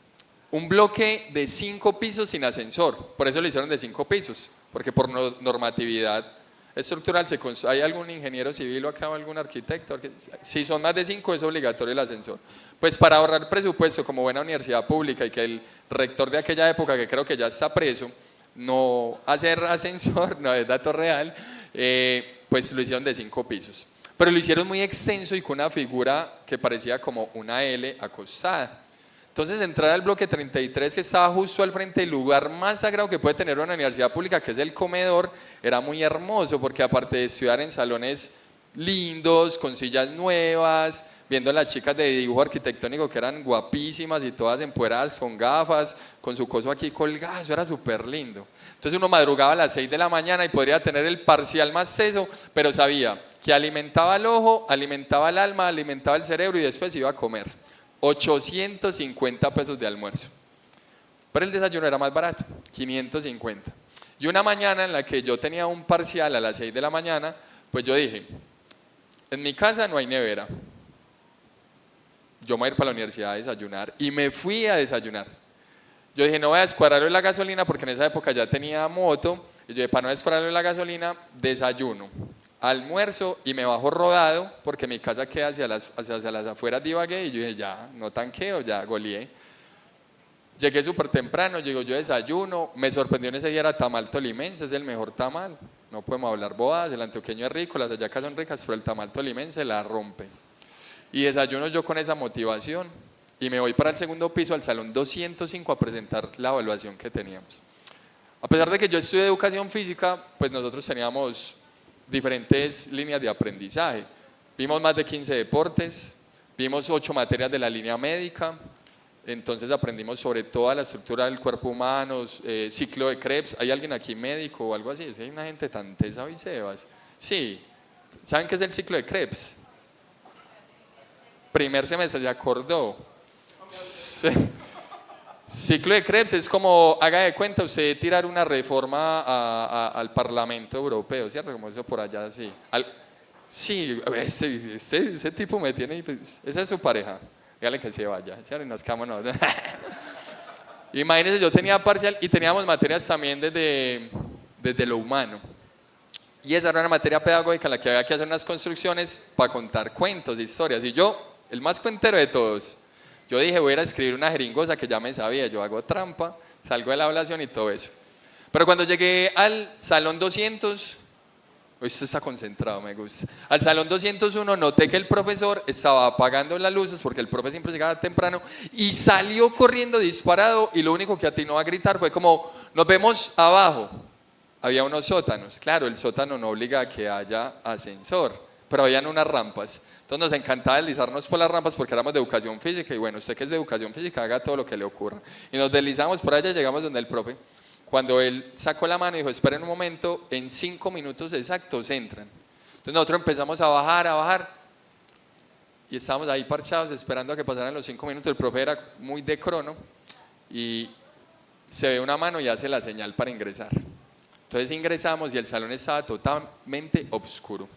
Un bloque de 5 pisos sin ascensor, por eso lo hicieron de 5 pisos, porque por normatividad estructural, ¿hay algún ingeniero civil o acá o algún arquitecto? Si son más de 5 es obligatorio el ascensor. Pues para ahorrar presupuesto, como buena universidad pública y que el rector de aquella época, que creo que ya está preso, no hacer ascensor, no es dato real, pues lo hicieron de 5 pisos. Pero lo hicieron muy extenso y con una figura que parecía como una L acostada. Entonces entrar al bloque 33, que estaba justo al frente del lugar más sagrado que puede tener una universidad pública, que es el comedor, era muy hermoso porque aparte de estudiar en salones lindos, con sillas nuevas, viendo a las chicas de dibujo arquitectónico que eran guapísimas y todas empoderadas con gafas, con su coso aquí colgado, eso era súper lindo. Entonces uno madrugaba a las 6 de la mañana y podría tener el parcial más teso, pero sabía que alimentaba el ojo, alimentaba el alma, alimentaba el cerebro y después iba a comer. 850 pesos de almuerzo. Pero el desayuno era más barato, 550. Y una mañana en la que yo tenía un parcial a las 6 de la mañana, pues yo dije, en mi casa no hay nevera. Yo me voy a ir para la universidad a desayunar y me fui a desayunar. Yo dije, no voy a descuadrarlo la gasolina porque en esa época ya tenía moto. Y yo dije, para no descuadrarlo la gasolina, desayuno, almuerzo y me bajo rodado porque mi casa queda hacia las afueras de Ibagué. Y yo dije, ya, no tanqueo, ya goleé. Llegué súper temprano, llego yo desayuno, me sorprendió en ese día era tamal tolimense, es el mejor tamal. No podemos hablar bobadas, el antioqueño es rico, las hallacas son ricas, pero el tamal tolimense la rompe. Y desayuno yo con esa motivación y me voy para el segundo piso, al salón 205, a presentar la evaluación que teníamos. A pesar de que yo estudié educación física, pues nosotros teníamos diferentes líneas de aprendizaje. Vimos más de 15 deportes, vimos 8 materias de la línea médica, entonces aprendimos sobre toda la estructura del cuerpo humano, ciclo de Krebs. ¿Hay alguien aquí médico o algo así? ¿Hay una gente tan tesa hoy, Sebas? Sí. ¿Saben qué es el ciclo de Krebs? Primer semestre, se acordó. Sí. Ciclo de Krebs es como, haga de cuenta, usted tirar una reforma al Parlamento Europeo, ¿cierto? Como eso por allá, así. Sí, ese tipo me tiene, pues, esa es su pareja. Dígale que se vaya, ¿cierto? Y nos quedamos. Imagínense, yo tenía parcial y teníamos materias también desde lo humano. Y esa era una materia pedagógica en la que había que hacer unas construcciones para contar cuentos, historias. Y yo, el más cuentero de todos, yo dije, voy a ir a escribir una jeringosa que ya me sabía, yo hago trampa, salgo de la evaluación y todo eso. Pero cuando llegué al salón 200, hoy usted está concentrado, me gusta. Al salón 201 noté que el profesor estaba apagando las luces porque el profe siempre llegaba temprano y salió corriendo disparado y lo único que atinó a gritar fue como, nos vemos abajo. Había unos sótanos, claro, el sótano no obliga a que haya ascensor, pero habían unas rampas. Entonces nos encantaba deslizarnos por las rampas porque éramos de educación física y bueno, usted que es de educación física haga todo lo que le ocurra. Y nos deslizamos por allá y llegamos donde el profe. Cuando él sacó la mano y dijo, esperen un momento, en 5 minutos exactos entran. Entonces nosotros empezamos a bajar, y estábamos ahí parchados esperando a que pasaran los 5 minutos. El profe era muy de crono y se ve una mano y hace la señal para ingresar. Entonces ingresamos y el salón estaba totalmente oscuro.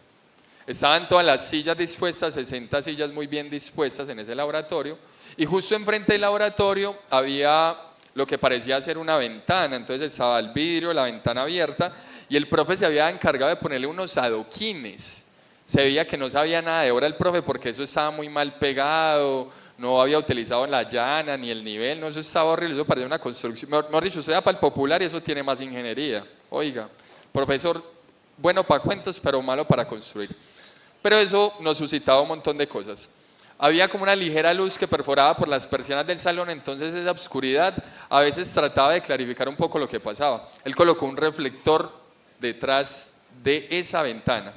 Estaban todas las sillas dispuestas, 60 sillas muy bien dispuestas en ese laboratorio, y justo enfrente del laboratorio había lo que parecía ser una ventana. Entonces estaba el vidrio, la ventana abierta, y el profe se había encargado de ponerle unos adoquines. Se veía que no sabía nada de obra el profe porque eso estaba muy mal pegado, no había utilizado la llana ni el nivel, no, eso estaba horrible, eso parecía una construcción. Mejor dicho, usted va para el popular y eso tiene más ingeniería. Oiga, profesor bueno para cuentos, pero malo para construir. Pero eso nos suscitaba un montón de cosas. Había como una ligera luz que perforaba por las persianas del salón, entonces esa oscuridad a veces trataba de clarificar un poco lo que pasaba. Él colocó un reflector detrás de esa ventana.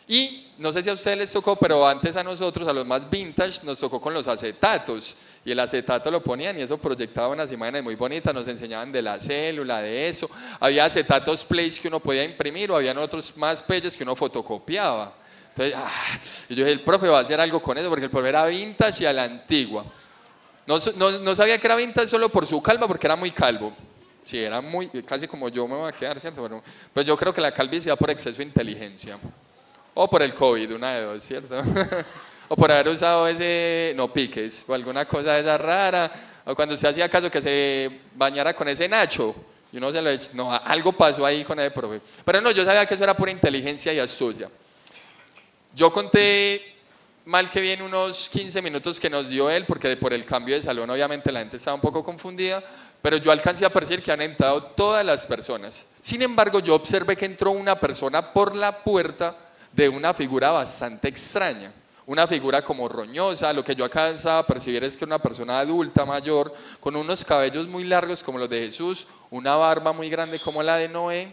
Y no sé si a ustedes les tocó, pero antes a nosotros, a los más vintage, nos tocó con los acetatos. Y el acetato lo ponían y eso proyectaba unas imágenes muy bonitas, nos enseñaban de la célula, de eso. Había acetatos plays que uno podía imprimir o habían otros más pelles que uno fotocopiaba. Entonces, y yo dije, el profe va a hacer algo con eso porque el profe era vintage y a la antigua. No sabía que era vintage solo por su calva porque era muy calvo. Sí, era muy, casi como yo me voy a quedar, ¿cierto? Pero, pues yo creo que la calvicie va por exceso de inteligencia. O por el COVID, una de dos, ¿cierto? O por haber usado ese no piques o alguna cosa de esa rara. O cuando usted hacía caso que se bañara con ese Nacho y uno se lo echa. No, algo pasó ahí con el profe. Pero no, yo sabía que eso era pura inteligencia y astucia. Yo conté mal que bien unos 15 minutos que nos dio él, porque por el cambio de salón obviamente la gente estaba un poco confundida, pero yo alcancé a percibir que han entrado todas las personas. Sin embargo, yo observé que entró una persona por la puerta de una figura bastante extraña, una figura como roñosa. Lo que yo alcanzaba a percibir es que era una persona adulta, mayor, con unos cabellos muy largos como los de Jesús, una barba muy grande como la de Noé,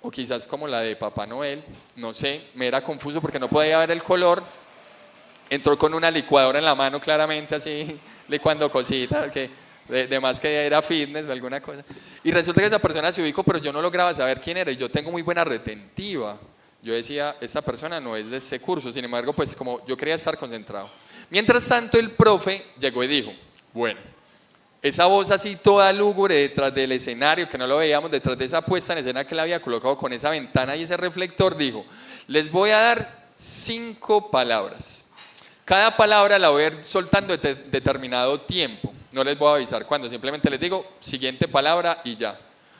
o quizás como la de Papá Noel, no sé, me era confuso porque no podía ver el color. Entró con una licuadora en la mano claramente así, licuando cositas, que de más que era fitness o alguna cosa. Y resulta que esa persona se ubicó, pero yo no lograba saber quién era y yo tengo muy buena retentiva. Yo decía, esta persona no es de ese curso, sin embargo, pues como yo quería estar concentrado. Mientras tanto, el profe llegó y dijo, bueno, esa voz así toda lúgubre detrás del escenario, que no lo veíamos, detrás de esa puesta en escena que le había colocado con esa ventana y ese reflector, dijo, les voy a dar 5 palabras. Cada palabra la voy a ir soltando determinado tiempo. No les voy a avisar cuándo, simplemente les digo siguiente palabra y ya.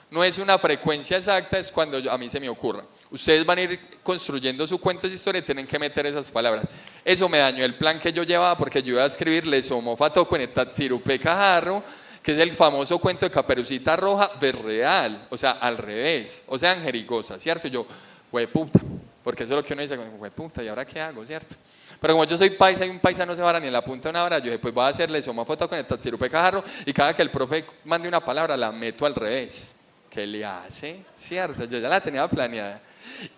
No es una frecuencia exacta, es cuando a mí se me ocurra. Ustedes van a ir construyendo su cuento de historia y tienen que meter esas palabras. Eso me dañó el plan que yo llevaba, porque yo iba a escribir Le somo fatoco en etatsirupe cajarro, que es el famoso cuento de Caperucita Roja, berreal, o sea, al revés, o sea, angerigosa, ¿cierto? Y yo, hueputa, porque eso es lo que uno dice, hueputa, ¿y ahora qué hago, cierto? Pero como yo soy paisa y un paisa no se vara ni en la punta de una hora, yo dije, pues voy a hacerle soma foto con el tatsirupe cajarro y cada que el profe mande una palabra la meto al revés. ¿Qué le hace? ¿Cierto? Yo ya la tenía planeada.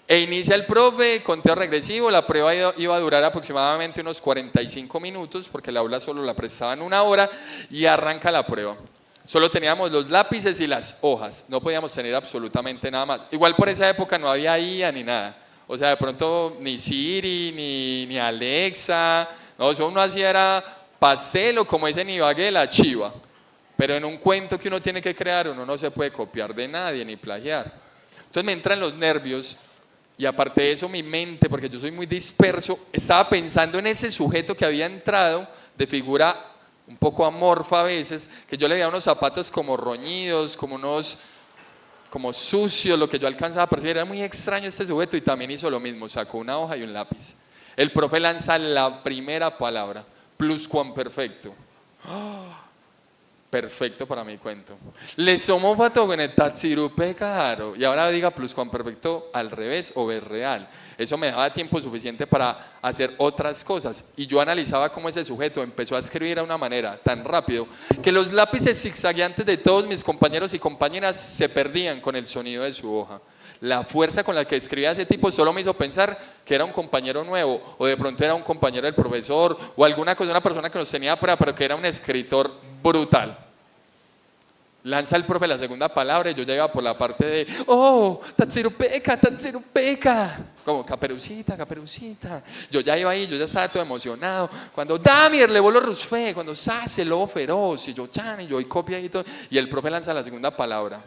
E inicia el profe, conteo regresivo, la prueba iba a durar aproximadamente unos 45 minutos porque el aula solo la prestaban 1 hora y arranca la prueba. Solo teníamos los lápices y las hojas, no podíamos tener absolutamente nada más. Igual por esa época no había IA ni nada. O sea, de pronto ni Siri, ni Alexa, no, eso uno hacía era pastel o como dicen Ibagué, la chiva. Pero en un cuento que uno tiene que crear, uno no se puede copiar de nadie ni plagiar. Entonces me entran los nervios y aparte de eso mi mente, porque yo soy muy disperso, estaba pensando en ese sujeto que había entrado de figura un poco amorfa a veces, que yo le veía unos zapatos como roñidos, como sucios, lo que yo alcanzaba a percibir. Era muy extraño este sujeto y también hizo lo mismo, sacó una hoja y un lápiz. El profe lanza la primera palabra, pluscuamperfecto. ¡Oh! Perfecto para mi cuento. Le somos fato con el tatsirupe caro. Y ahora diga pluscuamperfecto al revés o berreal. Eso me daba tiempo suficiente para hacer otras cosas. Y yo analizaba cómo ese sujeto empezó a escribir de una manera tan rápido que los lápices zigzagueantes de todos mis compañeros y compañeras se perdían con el sonido de su hoja. La fuerza con la que escribía ese tipo solo me hizo pensar que era un compañero nuevo, o de pronto era un compañero del profesor, o alguna cosa, una persona que nos tenía prueba, pero que era un escritor brutal. Lanza el profe la segunda palabra y yo llegaba por la parte de, oh, tatsirupeca, tatsirupeca, como caperucita, caperucita. Yo ya iba ahí, yo ya estaba todo emocionado. Cuando Damier le voló Rusfe, cuando Sase, el lobo feroz, y yo, chan, y yo y copia y todo. Y el profe lanza la segunda palabra,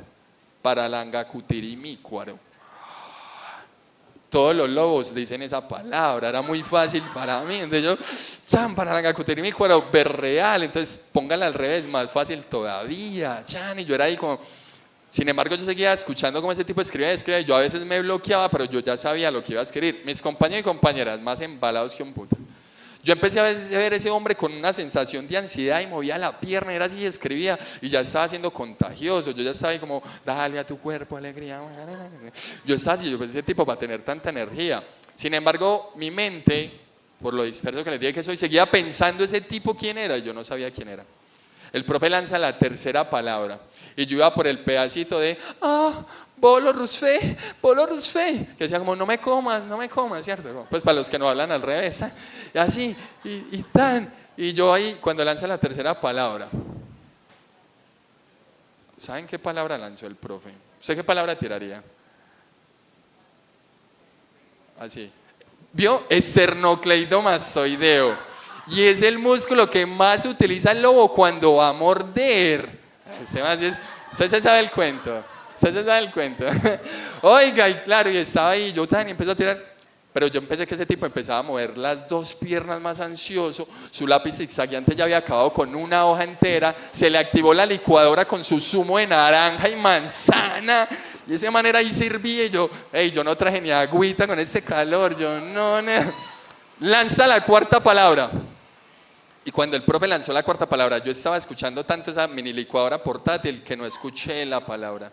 Paralangacutirimicuaro. Todos los lobos dicen esa palabra, era muy fácil para mí. Entonces yo, chan, Paralangacutirimicuaro, berreal. Entonces póngala al revés, más fácil todavía, chan. Y yo era ahí como, sin embargo yo seguía escuchando cómo ese tipo escribía, y yo a veces me bloqueaba, pero yo ya sabía lo que iba a escribir. Mis compañeros y compañeras, más embalados que un puta. Yo empecé a ver ese hombre con una sensación de ansiedad y movía la pierna, era así y escribía y ya estaba siendo contagioso. Yo ya estaba ahí como, dale a tu cuerpo alegría. Yo estaba así, yo pensé, ese tipo va a tener tanta energía. Sin embargo, mi mente, por lo disperso que les dije que soy, seguía pensando ese tipo quién era y yo no sabía quién era. El profe lanza la tercera palabra y yo iba por el pedacito de, Bolo Rusfe, que decía como, no me comas, ¿cierto? Pues para los que no hablan al revés, y así, y tan, y yo ahí, cuando lanza la tercera palabra, ¿saben qué palabra lanzó el profe? ¿Usted qué palabra tiraría? Así, ¿vio? Esternocleidomastoideo, y es el músculo que más utiliza el lobo cuando va a morder. Usted se sabe el cuento. Usted se sabe el cuento. Oiga, y claro, y estaba ahí, yo también empecé a tirar. Pero yo empecé que ese tipo empezaba a mover las dos piernas más ansioso, su lápiz zigzagueante ya había acabado con una hoja entera, se le activó la licuadora con su zumo de naranja y manzana, y de esa manera ahí servía y yo, yo no traje ni agüita con ese calor, yo no. Lanza la cuarta palabra. Y cuando el profe lanzó la cuarta palabra, yo estaba escuchando tanto esa mini licuadora portátil que no escuché la palabra.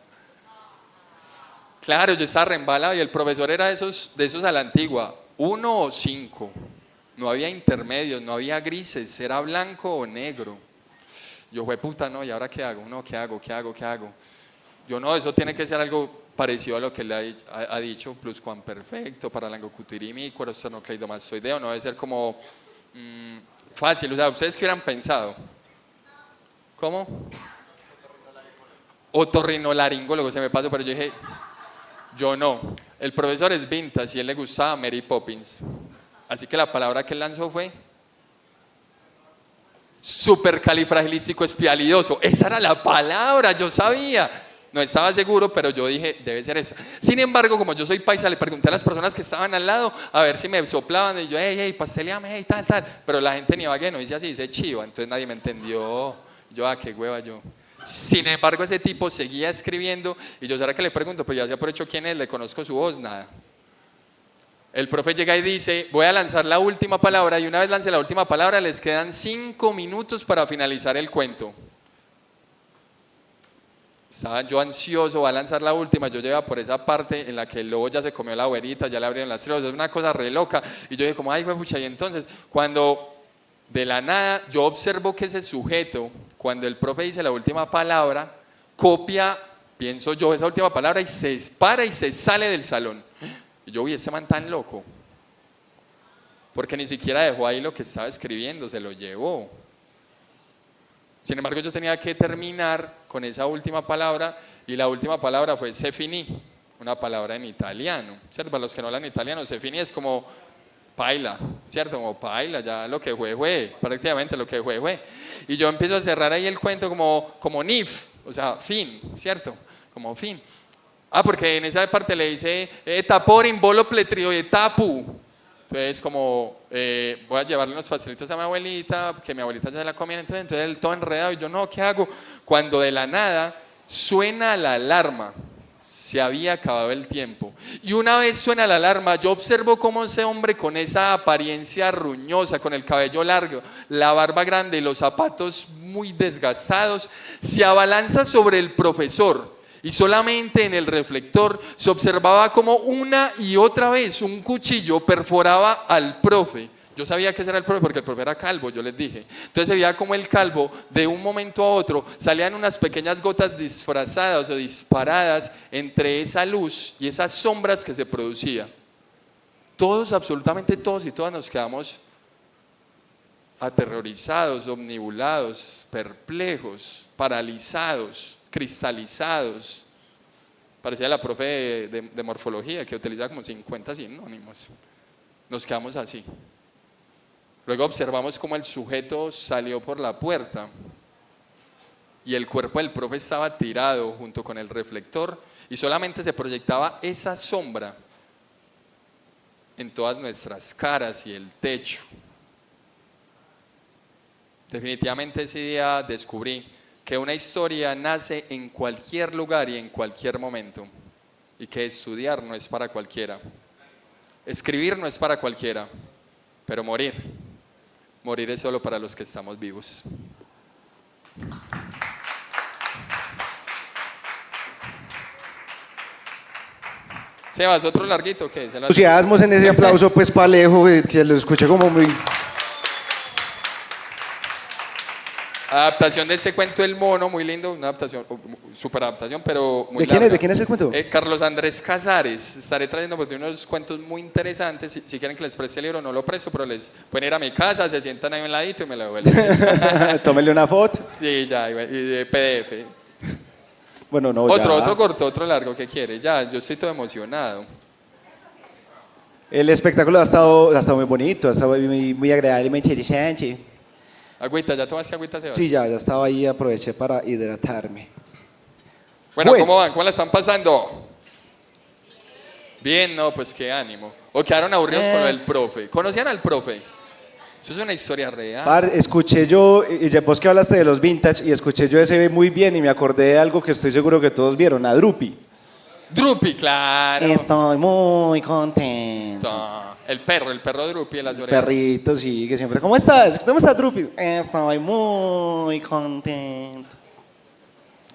Claro, yo estaba reembalado y el profesor era de esos a la antigua, 1 o 5. No había intermedios, no había grises, era blanco o negro. Yo, puta, no, ¿y ahora qué hago? No, ¿qué hago? Yo, no, eso tiene que ser algo parecido a lo que él ha dicho, pluscuamperfecto, paralangocutirimícuaro, esternocleidomastoideo, no debe ser como fácil. O sea, ¿ustedes qué hubieran pensado? ¿Cómo? Otorrinolaringólogo, se me pasó, pero yo dije... Yo no. El profesor es vintage y a él le gustaba Mary Poppins. Así que la palabra que él lanzó fue supercalifragilísticoespialidoso. Esa era la palabra, yo sabía. No estaba seguro, pero yo dije, debe ser esa. Sin embargo, como yo soy paisa, le pregunté a las personas que estaban al lado a ver si me soplaban. Y yo, pasteleame, tal. Pero la gente ni Ibagué no dice así, dice chiva. Entonces nadie me entendió. Yo, qué hueva yo. Sin embargo, ese tipo seguía escribiendo y yo, ¿será que le pregunto? Pero ya sé por hecho quién es, le conozco su voz, nada. El profe llega y dice, voy a lanzar la última palabra y una vez lance la última palabra les quedan 5 minutos para finalizar el cuento. Estaba yo ansioso, va a lanzar la última, yo llevaba por esa parte en la que el lobo ya se comió la güerita, ya le abrieron las trozas, es una cosa re loca. Y yo dije como, pucha, y entonces, cuando de la nada yo observo que ese sujeto, cuando el profe dice la última palabra, copia, pienso yo, esa última palabra y se para y se sale del salón. Y yo, ese man tan loco, porque ni siquiera dejó ahí lo que estaba escribiendo, se lo llevó. Sin embargo, yo tenía que terminar con esa última palabra y la última palabra fue se finì, una palabra en italiano, ¿cierto? Para los que no hablan italiano, se finì es como paila, ¿cierto? Como paila, ya lo que fue, prácticamente lo que fue. Y yo empiezo a cerrar ahí el cuento como nif, o sea, fin, ¿cierto? Como fin. Porque en esa parte le dice taporin bolo pletrio y tapu. Entonces como voy a llevarle unos pastelitos a mi abuelita, que mi abuelita ya se la comía, entonces él todo enredado y yo no, ¿qué hago? Cuando de la nada suena la alarma. Se había acabado el tiempo. Y una vez suena la alarma, yo observo cómo ese hombre con esa apariencia ruñosa, con el cabello largo, la barba grande y los zapatos muy desgastados, se abalanza sobre el profesor. Y solamente en el reflector se observaba como una y otra vez un cuchillo perforaba al profe. Yo sabía que ese era el profe porque el profe era calvo, yo les dije. Entonces se veía como el calvo de un momento a otro salían unas pequeñas gotas disfrazadas o disparadas entre esa luz y esas sombras que se producía. Todos, absolutamente todos y todas nos quedamos aterrorizados, omnibulados, perplejos, paralizados, cristalizados. Parecía la profe de morfología que utiliza como 50 sinónimos. Nos quedamos así. Luego observamos cómo el sujeto salió por la puerta y el cuerpo del profe estaba tirado junto con el reflector y solamente se proyectaba esa sombra en todas nuestras caras y el techo. Definitivamente ese día descubrí que una historia nace en cualquier lugar y en cualquier momento y que estudiar no es para cualquiera, escribir no es para cualquiera, pero morir es solo para los que estamos vivos. Sebas, ¿otro larguito o qué? Entusiasmos en ese aplauso pues para Alejo, que lo escuché como muy... Adaptación de ese cuento El Mono, muy lindo, una adaptación, super adaptación, pero muy larga. ¿De quién es el cuento? Carlos Andrés Casares. Estaré trayendo porque unos cuentos muy interesantes. Si quieren que les preste el libro, no lo presto, pero les pueden ir a mi casa, se sientan ahí a un ladito y me lo devuelven. Tómenle una foto. Sí, ya, y de PDF. Bueno, no, otro corto, otro largo, ¿qué quiere? Ya, yo estoy todo emocionado. El espectáculo ha estado muy bonito, ha estado muy agradable, muy interesante. Agüita, ¿ya tomaste agüita, Sebas? Sí, ya estaba ahí, aproveché para hidratarme. Bueno, ¿cómo van? ¿Cómo la están pasando? Bien, no, pues qué ánimo. ¿O quedaron aburridos con lo del profe? ¿Conocían al profe? Eso es una historia real. Escuché yo, y ya vos que hablaste de los vintage, y escuché yo ese muy bien y me acordé de algo que estoy seguro que todos vieron, a Drupi. Drupi, claro. Estoy muy contento. El perro Drupi en las El orejas. perrito, sí, que siempre, ¿cómo estás? ¿Cómo estás, Drupi? Estoy muy contento.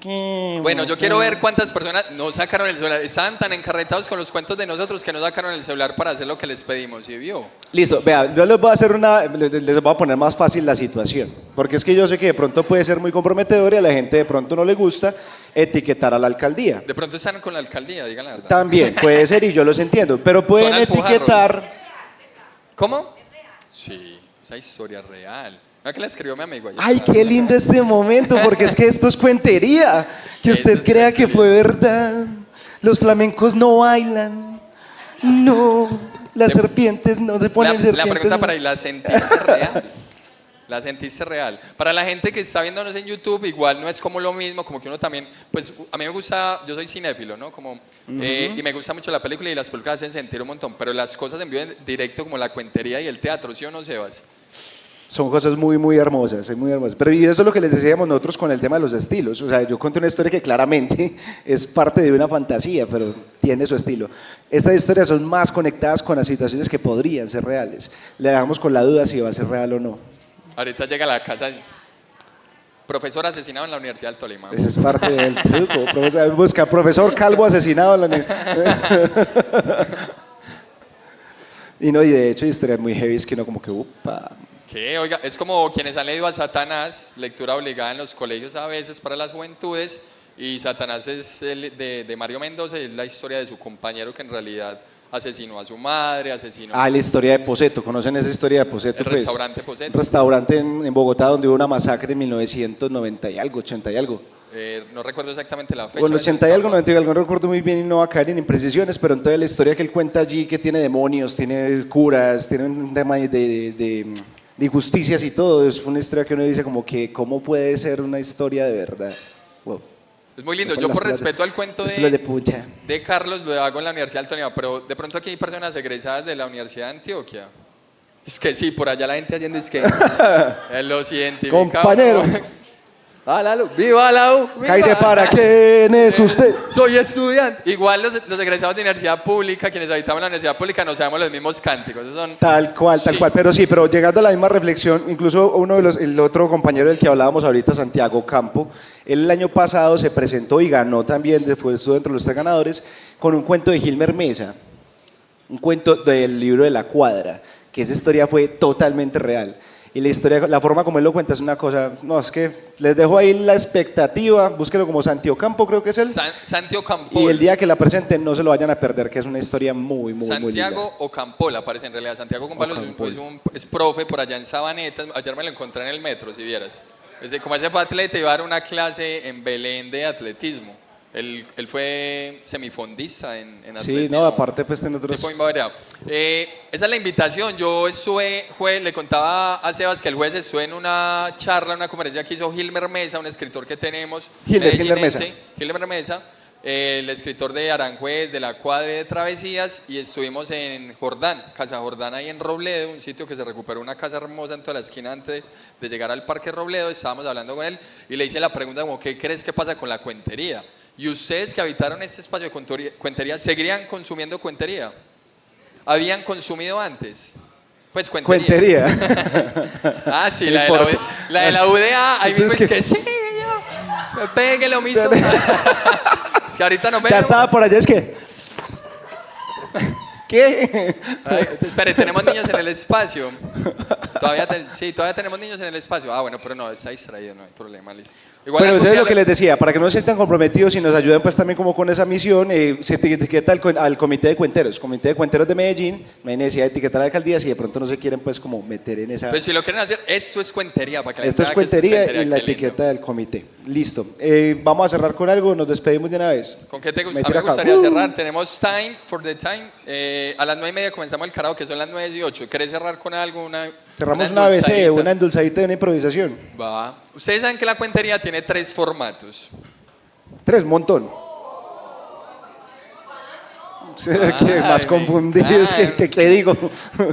Bueno, yo quiero ver cuántas personas no sacaron el celular. Estaban tan encarretados con los cuentos de nosotros que no sacaron el celular para hacer lo que les pedimos, ¿sí vio? Listo, vea, yo les voy a hacer les voy a poner más fácil la situación, porque es que yo sé que de pronto puede ser muy comprometedor y a la gente de pronto no le gusta etiquetar a la alcaldía. De pronto están con la alcaldía, digan la verdad. También, puede ser y yo los entiendo, pero pueden Son alpujarros. etiquetar. ¿Cómo? Sí, esa historia real. ¿No que la escribió mi amigo? Ay, qué lindo este momento, porque es que esto es cuentería. Que usted Esto es crea que cuentería. fue verdad. Los flamencos no bailan. No, las serpientes no se ponen La serpientes. pregunta para ahí, ¿la sentiste real? ¿La sentiste real? Para la gente que está viéndonos en YouTube, igual no es como lo mismo, como que uno también, pues a mí me gusta, yo soy cinéfilo, ¿no? Como, y me gusta mucho la película y las películas hacen sentir un montón, pero las cosas en vivo en directo como la cuentería y el teatro, ¿sí o no, Sebas? Son cosas muy, muy hermosas, muy hermosas. Pero y eso es lo que les decíamos nosotros con el tema de los estilos. O sea, yo conté una historia que claramente es parte de una fantasía, pero tiene su estilo. Estas historias son más conectadas con las situaciones que podrían ser reales. Le dejamos con la duda si va a ser real o no. Ahorita llega a la casa, profesor asesinado en la Universidad del Tolima. Ese es parte del truco. Busca profesor calvo asesinado en la y no, y de hecho hay historias muy heavy que uno como que upa. ¿Qué? Oiga, es como quienes han leído a Satanás, lectura obligada en los colegios a veces para las juventudes, y Satanás es de Mario Mendoza, y es la historia de su compañero que en realidad asesinó a su madre, asesinó La historia de Poseto. ¿Conocen esa historia de Poseto? el Pues? restaurante Poseto. Un restaurante en Bogotá donde hubo una masacre en 1990 y algo, 80 y algo. No recuerdo exactamente la fecha. Bueno, 80 y algo, 90 y algo, no recuerdo muy bien y no va a caer en imprecisiones, pero entonces la historia que él cuenta allí, que tiene demonios, tiene curas, tiene un tema de injusticias y todo, es una historia que uno dice como que, ¿cómo puede ser una historia de verdad? Wow. Es muy lindo. Yo por respeto al cuento de Carlos lo hago en la Universidad del Tolima, pero de pronto aquí hay personas egresadas de la Universidad de Antioquia. Es que sí, por allá la gente haciendo es que él lo siente. Compañero. ¡Ah, la U! ¡Viva la U! Cállese para quién es usted. Soy estudiante. Igual los egresados de universidad pública, quienes habitamos la universidad pública, no sabemos los mismos cánticos. Esos son... Tal cual. Pero llegando a la misma reflexión, incluso el otro compañero del que hablábamos ahorita, Santiago Campo, él el año pasado se presentó y ganó también, estuvo dentro de los 3 ganadores, con un cuento de Gilmer Mesa, un cuento del libro de La Cuadra, que esa historia fue totalmente real. Y la historia, la forma como él lo cuenta es una cosa, no, es que les dejo ahí la expectativa, búsquenlo como Santiago Campo, creo que es él. Santiago Campo. Y el día que la presenten no se lo vayan a perder, que es una historia muy, muy, muy linda. Santiago Ocampola parece en realidad. Santiago Campolo es profe por allá en Sabaneta. Ayer me lo encontré en el metro, si vieras. Como ese fue atleta, iba a dar una clase en Belén de atletismo. Él fue semifondista en atletismo. Sí, no, aparte pues tiene otros... Esa es la invitación. Yo estuve, le contaba a Sebas que el jueves estuve en una charla, una conferencia que hizo Gilmer Mesa, un escritor que tenemos. Gilmer Mesa. Gilmer Mesa, el escritor de Aranjuez, de La Cuadra y de Travesías, y estuvimos en Jordán, Casa Jordán ahí en Robledo, un sitio que se recuperó, una casa hermosa en toda la esquina antes de llegar al Parque Robledo. Estábamos hablando con él y le hice la pregunta como, ¿qué crees que pasa con la cuentería? ¿Y ustedes que habitaron este espacio de cuentería, seguirían consumiendo cuentería? ¿Habían consumido antes? Pues cuentería. Ah, sí, la de la UDA, ahí mismo es que sí, yo, pegue lo mismo. Es que ahorita no veo. Ya estaba por allá, es que... ¿Qué? Ay, espere, tenemos niños en el espacio. Todavía tenemos niños en el espacio. Ah, bueno, pero no, está distraído, no hay problema, listo. Igual bueno, entonces lo que les decía, para que no se sientan comprometidos y nos ayuden pues también como con esa misión, se etiqueta al Comité de Cuenteros de Medellín, no hay necesidad de etiquetar a la alcaldía si de pronto no se quieren pues como meter en esa... Pues si lo quieren hacer, esto es cuentería. Para que esto es cuentería y la etiqueta del comité. Listo. Vamos a cerrar con algo, nos despedimos de una vez. ¿Con qué te gustaría? A mí me gustaría cerrar. Tenemos time for the time. A las 9:30 comenzamos el karaoke, que son las 9:18. ¿Querés cerrar con algo? Cerramos una ABC, una endulzadita de una improvisación. Va. Ustedes saben que la cuentería tiene 3 formatos. 3, un montón. Que más Ay, confundidos que digo.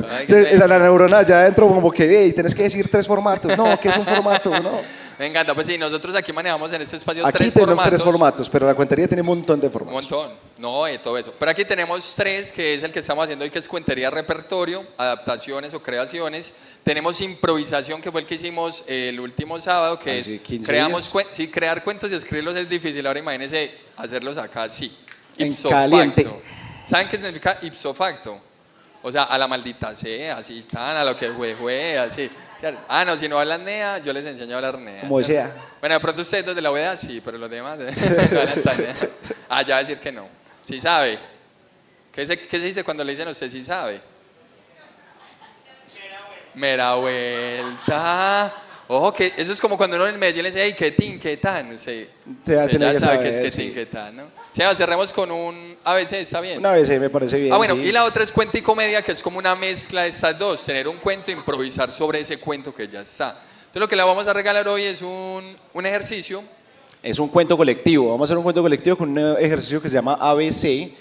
Ay, qué Esa la neurona ya adentro como que, hey, tienes que decir 3 formatos. No, ¿qué es un formato? No. Me encanta, pues sí, nosotros aquí manejamos en este espacio Aquí 3 tenemos formatos. 3 formatos, pero la cuentería tiene un montón de Un formatos. montón, no, todo eso. Pero aquí tenemos 3, que es el que estamos haciendo hoy, que es cuentería repertorio, adaptaciones o creaciones. Tenemos improvisación, que fue el que hicimos el último sábado, que Hace es 15 creamos días. sí, crear cuentos y escribirlos es difícil. Ahora imagínense hacerlos acá así. En Ipso caliente. facto. ¿Saben qué significa ipso facto? O sea, a la maldita sea, así están, a lo que fue, así. Ah, no, si no hablan NEA, yo les enseño a hablar NEA. Como ¿cierto? sea. Bueno, de pronto ustedes desde la UEA sí, pero los demás ah, ya va a decir que no. Sí sabe. ¿Qué se dice cuando le dicen a usted sí sabe? Mera vuelta. Ojo, que eso es como cuando uno en Medellín le dice, hey, qué tin, qué tan. Usted Ya tiene ya que sabe saber, que es que sí. tin, qué tan, ¿no? Sí, cerremos con un ABC, ¿está bien? Una vez me parece bien. Ah, bueno, sí. y la otra es cuento y comedia, que es como una mezcla de estas dos, tener un cuento e improvisar sobre ese cuento que ya está. Entonces lo que le vamos a regalar hoy es un ejercicio. Es un cuento colectivo. Vamos a hacer un cuento colectivo con un ejercicio que se llama ABC.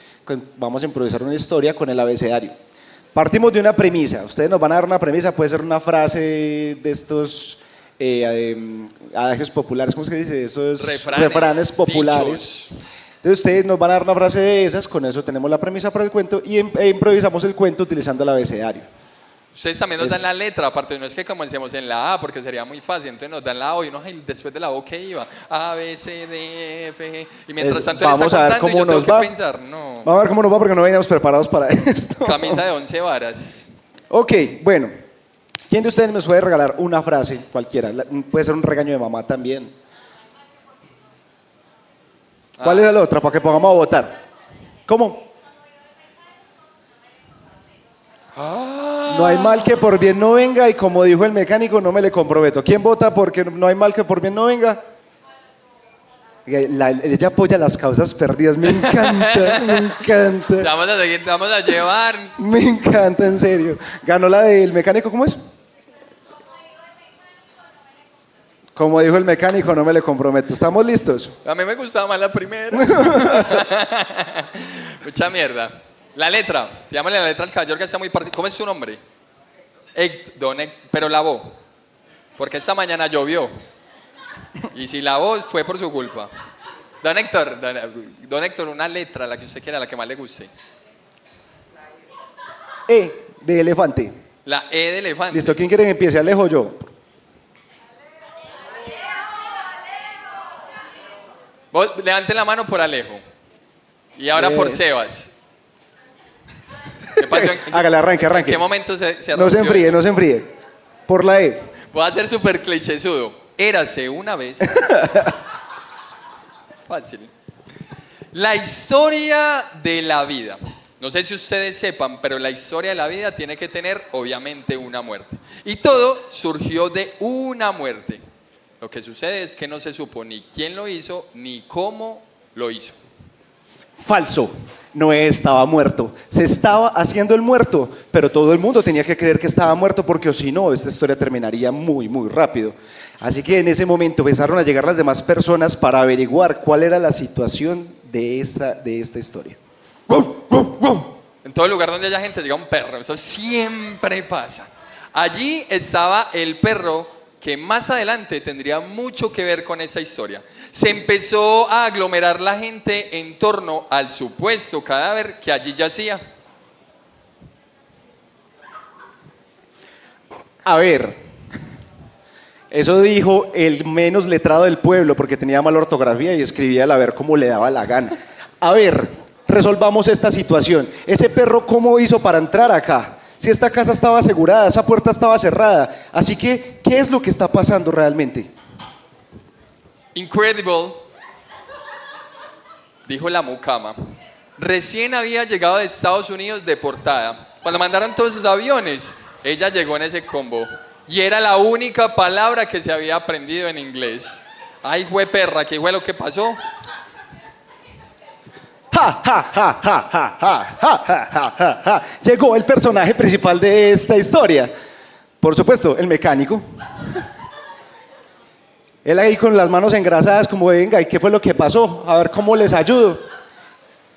Vamos a improvisar una historia con el abecedario. Partimos de una premisa. Ustedes nos van a dar una premisa, puede ser una frase de estos adagios populares, ¿cómo es que dice? Esos refranes populares. dichos. Entonces ustedes nos van a dar una frase de esas, con eso tenemos la premisa para el cuento y improvisamos el cuento utilizando el abecedario. Ustedes también nos dan la letra, aparte no es que comencemos en la A, porque sería muy fácil, entonces nos dan la O y uno, ay, después de la O, ¿qué iba? A, B, C, D, F, G. Y mientras tanto él Vamos está a ver contando y cómo yo tengo nos que va. pensar, no. Vamos a ver cómo nos va porque no veníamos preparados para esto. Camisa de 11 varas. Ok, bueno. ¿Quién de ustedes nos puede regalar una frase cualquiera? Puede ser un regaño de mamá también. ¿Cuál es la otra? Para que pongamos a votar. ¿Cómo? No hay mal que por bien no venga y como dijo el mecánico, no me le comprometo. ¿Quién vota porque no hay mal que por bien no venga? Ella apoya las causas perdidas, me encanta, me encanta. Vamos a seguir, vamos a llevar. Me encanta, en serio. Ganó la del mecánico, ¿cómo es? Como dijo el mecánico, no me le comprometo. ¿Estamos listos? A mí me gustaba más la primera. Mucha mierda. La letra. Llámale la letra al caballero que está muy partido. ¿Cómo es su nombre? Pero lavó. Porque esta mañana llovió. Y si lavó, fue por su culpa. Don Héctor, una letra, la que usted quiera, la que más le guste. De elefante. La E de elefante. Listo, ¿quién quiere que empiece? ¿Alejo o yo? Vos levanten la mano por Alejo. Y ahora por Sebas. ¿Qué pasó? Hágale, arranque. ¿En qué momento se No se rompió? enfríe, no se enfríe. Por la E. Voy a ser súper clichésudo. Érase una vez. Fácil. La historia de la vida. No sé si ustedes sepan, pero la historia de la vida tiene que tener, obviamente, una muerte. Y todo surgió de una muerte. Lo que sucede es que no se supo ni quién lo hizo, ni cómo lo hizo. Falso. Noé estaba muerto. Se estaba haciendo el muerto, pero todo el mundo tenía que creer que estaba muerto porque o si no, esta historia terminaría muy, muy rápido. Así que en ese momento empezaron a llegar las demás personas para averiguar cuál era la situación de esta historia. En todo lugar donde haya gente llega un perro. Eso siempre pasa. Allí estaba el perro que más adelante tendría mucho que ver con esta historia. Se empezó a aglomerar la gente en torno al supuesto cadáver que allí yacía. A ver, eso dijo el menos letrado del pueblo porque tenía mala ortografía y escribía a ver cómo le daba la gana. A ver, resolvamos esta situación. Ese perro, ¿cómo hizo para entrar acá? Si esta casa estaba asegurada, esa puerta estaba cerrada. Así que, ¿qué es lo que está pasando realmente? Incredible, dijo la mucama. Recién había llegado de Estados Unidos deportada. Cuando mandaron todos sus aviones, ella llegó en ese combo. Y era la única palabra que se había aprendido en inglés. Ay, jue perra, ¿qué fue lo que pasó? ¡Ja, ja, ja, ja, ja, ja, ja, ja, ja, ja! Llegó el personaje principal de esta historia. Por supuesto, el mecánico. Él ahí con las manos engrasadas como, venga, ¿y qué fue lo que pasó? A ver cómo les ayudo.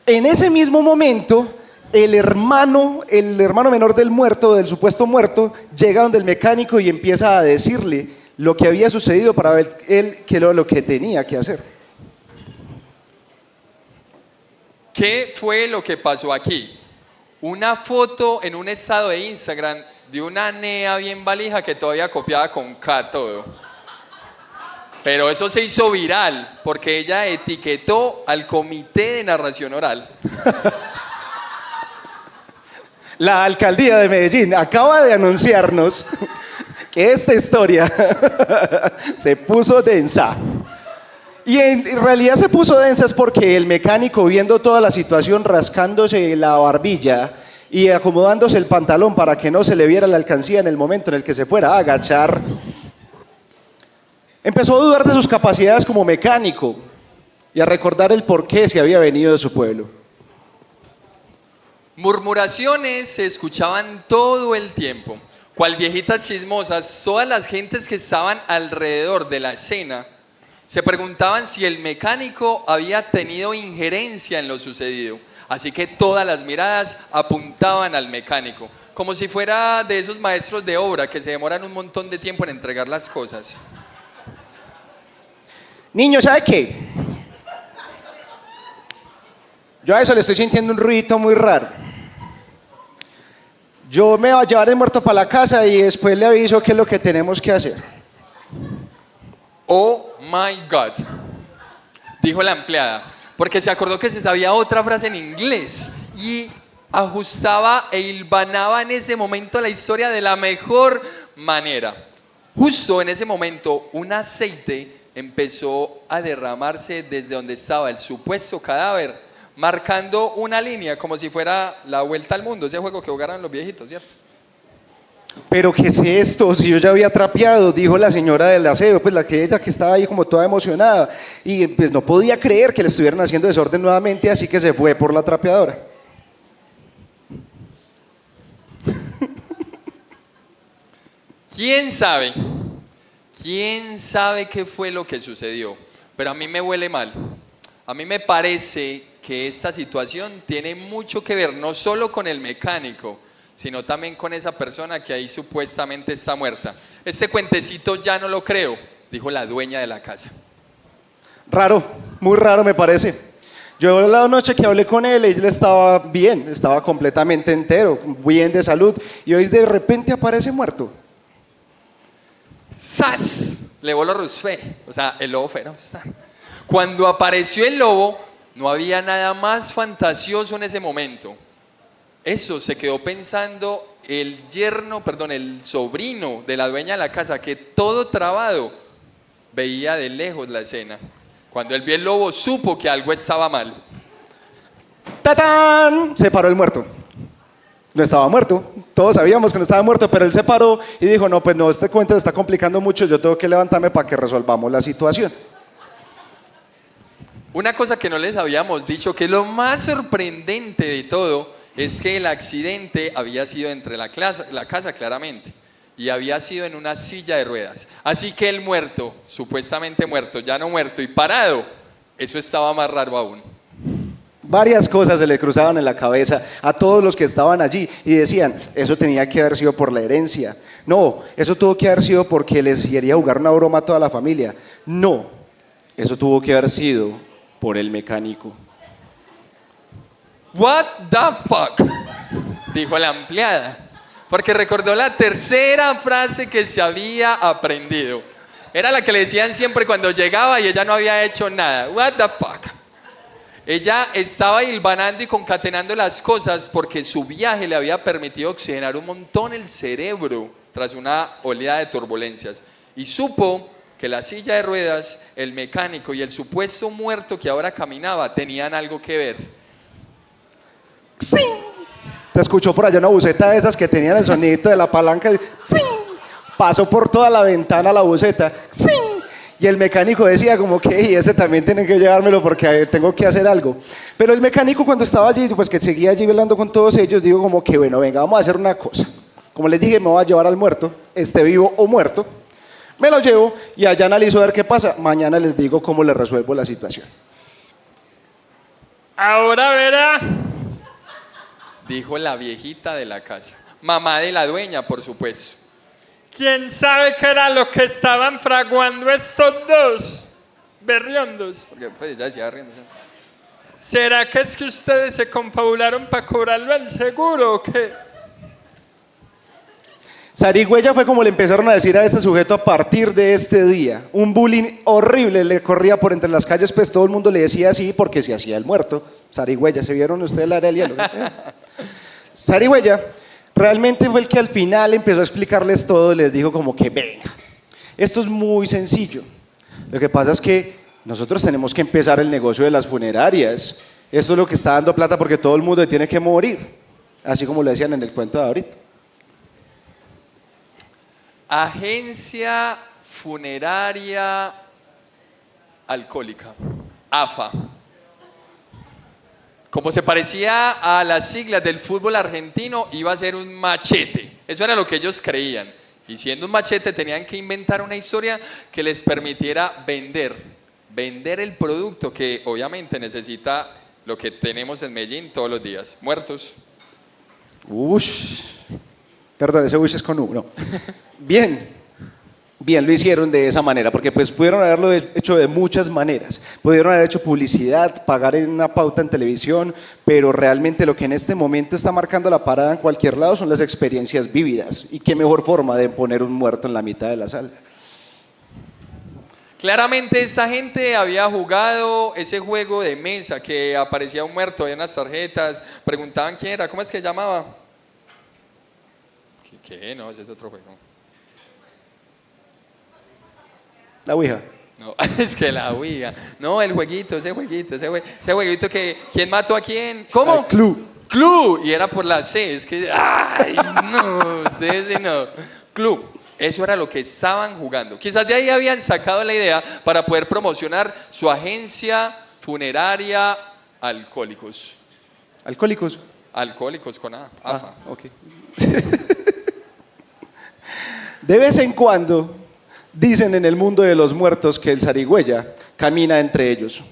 En ese mismo momento, el hermano menor del muerto, del supuesto muerto, llega donde el mecánico y empieza a decirle lo que había sucedido para ver él qué era lo que tenía que hacer. ¿Qué fue lo que pasó aquí? Una foto en un estado de Instagram de una nea bien valija que todavía copiaba con K todo. Pero eso se hizo viral porque ella etiquetó al comité de narración oral. La alcaldía de Medellín acaba de anunciarnos que esta historia se puso densa. Y en realidad se puso densa es porque el mecánico, viendo toda la situación, rascándose la barbilla y acomodándose el pantalón para que no se le viera la alcancía en el momento en el que se fuera a agachar, empezó a dudar de sus capacidades como mecánico y a recordar el por qué se había venido de su pueblo. Murmuraciones se escuchaban todo el tiempo. Cual viejitas chismosas, todas las gentes que estaban alrededor de la escena se preguntaban si el mecánico había tenido injerencia en lo sucedido. Así que todas las miradas apuntaban al mecánico, como si fuera de esos maestros de obra que se demoran un montón de tiempo en entregar las cosas. Niño, ¿sabe qué? Yo a eso le estoy sintiendo un ruido muy raro. Yo me voy a llevar el muerto para la casa y después le aviso qué es lo que tenemos que hacer. Oh my God, dijo la empleada, porque se acordó que se sabía otra frase en inglés y ajustaba e hilvanaba en ese momento la historia de la mejor manera. Justo en ese momento, un aceite empezó a derramarse desde donde estaba el supuesto cadáver, marcando una línea como si fuera la vuelta al mundo, ese juego que jugaran los viejitos, ¿cierto? ¿Pero qué es esto? Si yo ya había trapeado, dijo la señora del aseo, pues ella que estaba ahí como toda emocionada y pues no podía creer que le estuvieran haciendo desorden nuevamente, así que se fue por la trapeadora. ¿Quién sabe? ¿Quién sabe qué fue lo que sucedió? Pero a mí me huele mal. A mí me parece que esta situación tiene mucho que ver no solo con el mecánico, sino también con esa persona que ahí supuestamente está muerta. Este cuentecito ya no lo creo, dijo la dueña de la casa. Raro, muy raro me parece. Yo la noche que hablé con él estaba bien, estaba completamente entero, bien de salud, y hoy de repente aparece muerto. ¡Sas! Le voló Rousseff, o sea, el lobo feroz. Cuando apareció el lobo, no había nada más fantasioso en ese momento. Eso se quedó pensando el sobrino de la dueña de la casa, que todo trabado veía de lejos la escena. Cuando él vio el lobo, supo que algo estaba mal. ¡Tatán! Se paró el muerto. No estaba muerto, todos sabíamos que no estaba muerto, pero él se paró y dijo, no, pues no, este cuento se está complicando mucho, yo tengo que levantarme para que resolvamos la situación. Una cosa que no les habíamos dicho, que lo más sorprendente de todo, es que el accidente había sido entre la casa claramente, y había sido en una silla de ruedas. Así que el muerto, supuestamente muerto, ya no muerto y parado, eso estaba más raro aún. Varias cosas se le cruzaban en la cabeza a todos los que estaban allí y decían, eso tenía que haber sido por la herencia. No, eso tuvo que haber sido porque les quería jugar una broma a toda la familia. No, eso tuvo que haber sido por el mecánico. What the fuck, dijo la empleada, porque recordó la tercera frase que se había aprendido. Era la que le decían siempre cuando llegaba y ella no había hecho nada. What the fuck. Ella estaba hilvanando y concatenando las cosas porque su viaje le había permitido oxigenar un montón el cerebro tras una oleada de turbulencias. Y supo que la silla de ruedas, el mecánico y el supuesto muerto que ahora caminaba tenían algo que ver. ¡Sí! Se escuchó por allá una buceta de esas que tenían el sonidito de la palanca. ¡Sí! Pasó por toda la ventana la buceta. ¡Sí! Y el mecánico decía como que ese también tiene que llevármelo porque tengo que hacer algo. Pero el mecánico cuando estaba allí, pues que seguía allí velando con todos ellos, digo como que bueno, venga, vamos a hacer una cosa. Como les dije, me voy a llevar al muerto, esté vivo o muerto. Me lo llevo y allá analizo a ver qué pasa. Mañana les digo cómo le resuelvo la situación. Ahora verá. Dijo la viejita de la casa. Mamá de la dueña, por supuesto. ¿Quién sabe qué era lo que estaban fraguando estos dos berriondos? Porque pues ella decía riéndose. ¿Será que es que ustedes se confabularon para cobrarlo al seguro o qué? Zarigüeya fue como le empezaron a decir a este sujeto a partir de este día. Un bullying horrible le corría por entre las calles, pues todo el mundo le decía así porque se hacía el muerto. Zarigüeya, ¿se vieron ustedes la era del hielo? Zarigüeya realmente fue el que al final empezó a explicarles todo y les dijo como que venga, esto es muy sencillo. Lo que pasa es que nosotros tenemos que empezar el negocio de las funerarias. Esto es lo que está dando plata porque todo el mundo tiene que morir, así como lo decían en el cuento de ahorita. Agencia Funeraria Alcohólica, AFA. Como se parecía a las siglas del fútbol argentino, iba a ser un machete. Eso era lo que ellos creían. Y siendo un machete tenían que inventar una historia que les permitiera vender el producto que obviamente necesita lo que tenemos en Medellín todos los días, muertos. Ush. Perdón, ese ush es con U, no. Bien, lo hicieron de esa manera, porque pues pudieron haberlo hecho de muchas maneras. Pudieron haber hecho publicidad, pagar en una pauta en televisión, pero realmente lo que en este momento está marcando la parada en cualquier lado son las experiencias vívidas. Y qué mejor forma de poner un muerto en la mitad de la sala. Claramente esta gente había jugado ese juego de mesa que aparecía un muerto, había unas tarjetas, preguntaban quién era, ¿cómo es que llamaba? ¿Qué? No, ese es otro juego. La ouija. No, es que la Ouija. No, el jueguito, ese jueguito que ¿quién mató a quién? ¿Cómo? Al club. Club. Y era por la C, es que ay, no, ustedes sí no. Club. Eso era lo que estaban jugando. Quizás de ahí habían sacado la idea para poder promocionar su agencia funeraria Alcohólicos. ¿Alcohólicos? Alcohólicos con A, AFA. Ok. De vez en cuando dicen en el mundo de los muertos que el zarigüeya camina entre ellos.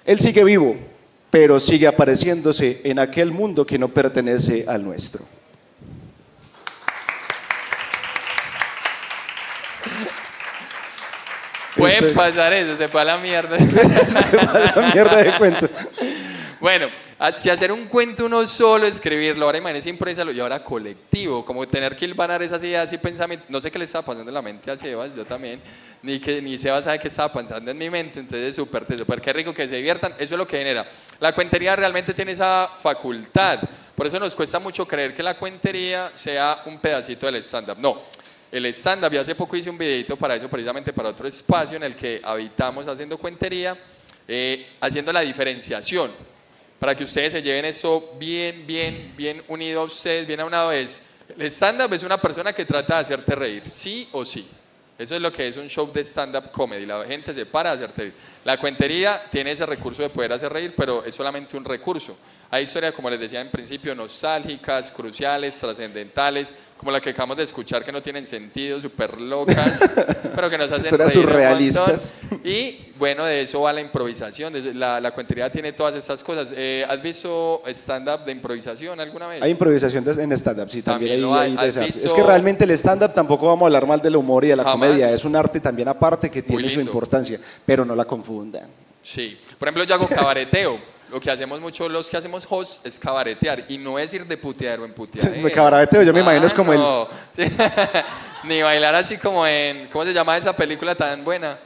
Él sigue vivo, pero sigue apareciéndose en aquel mundo que no pertenece al nuestro. Puede pasar eso, se fue a la mierda. Se fue a la mierda de cuento. Bueno, si hacer un cuento uno solo, escribirlo, ahora imagínese improvisarlo y ahora colectivo, como tener que hilvanar esas ideas y pensamientos. No sé qué le estaba pasando en la mente a Sebas, yo también, ni Sebas sabe qué estaba pensando en mi mente, entonces es súper qué rico que se diviertan, eso es lo que genera. La cuentería realmente tiene esa facultad, por eso nos cuesta mucho creer que la cuentería sea un pedacito del stand-up. No, el stand-up, yo hace poco hice un videito para eso, precisamente para otro espacio en el que habitamos haciendo cuentería, haciendo la diferenciación. Para que ustedes se lleven eso bien unido a ustedes, bien aunado, el stand-up es una persona que trata de hacerte reír, sí o sí. Eso es lo que es un show de stand-up comedy, la gente se para a hacerte reír. La cuentería tiene ese recurso de poder hacer reír, pero es solamente un recurso. Hay historias, como les decía en principio, nostálgicas, cruciales, trascendentales, como la que acabamos de escuchar, que no tienen sentido, súper locas, pero que nos hacen Historias reír surrealistas. un montón. Y bueno, de eso va la improvisación, la cuentería tiene todas estas cosas. ¿Has visto stand-up de improvisación alguna vez? Hay improvisación en stand-up, sí, también También lo hay. hay ¿Has visto? Es que realmente el stand-up tampoco vamos a hablar mal del humor y de la Jamás. comedia, es un arte también aparte que tiene su lindo. importancia, pero no la confundan. Sí. Por ejemplo, yo hago cabareteo. Lo que hacemos mucho los que hacemos host es cabaretear y no es ir de puteadero en puteadero. Me cabareteo, yo me imagino es como no. Sí. Ni bailar así como en, ¿cómo se llama esa película tan buena?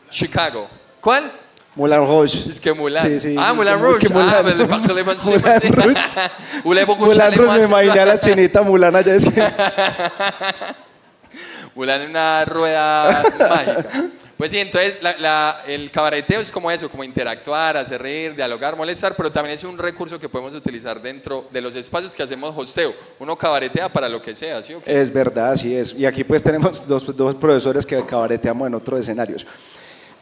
Chicago. ¿Cuál? Moulin Rouge. Es que Mulan. Sí, sí, Moulin es Rouge. que Moulin- Moulin Rouge. Moulin Rouge me imaginé a la chinita Mulan allá, es que Mulan en una rueda mágica. Pues sí, entonces el cabareteo es como eso, como interactuar, hacer reír, dialogar, molestar, pero también es un recurso que podemos utilizar dentro de los espacios que hacemos hosteo. Uno cabaretea para lo que sea, ¿sí o qué? es verdad, así es. Y aquí pues tenemos dos profesores que cabareteamos en otros escenarios.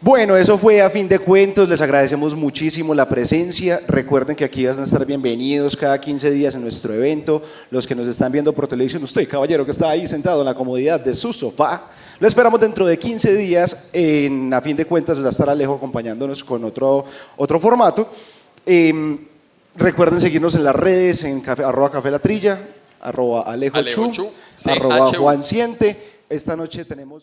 Bueno, eso fue A Fin de Cuentos, les agradecemos muchísimo la presencia, recuerden que aquí van a estar bienvenidos cada 15 días en nuestro evento, los que nos están viendo por televisión, usted caballero que está ahí sentado en la comodidad de su sofá, lo esperamos dentro de 15 días en A Fin de Cuentas, va a estar Alejo acompañándonos con otro formato. Recuerden seguirnos en las redes, en @Café La Trilla, @Alejo Chu, Chu, @Juan CHU. Ciente. Esta noche tenemos...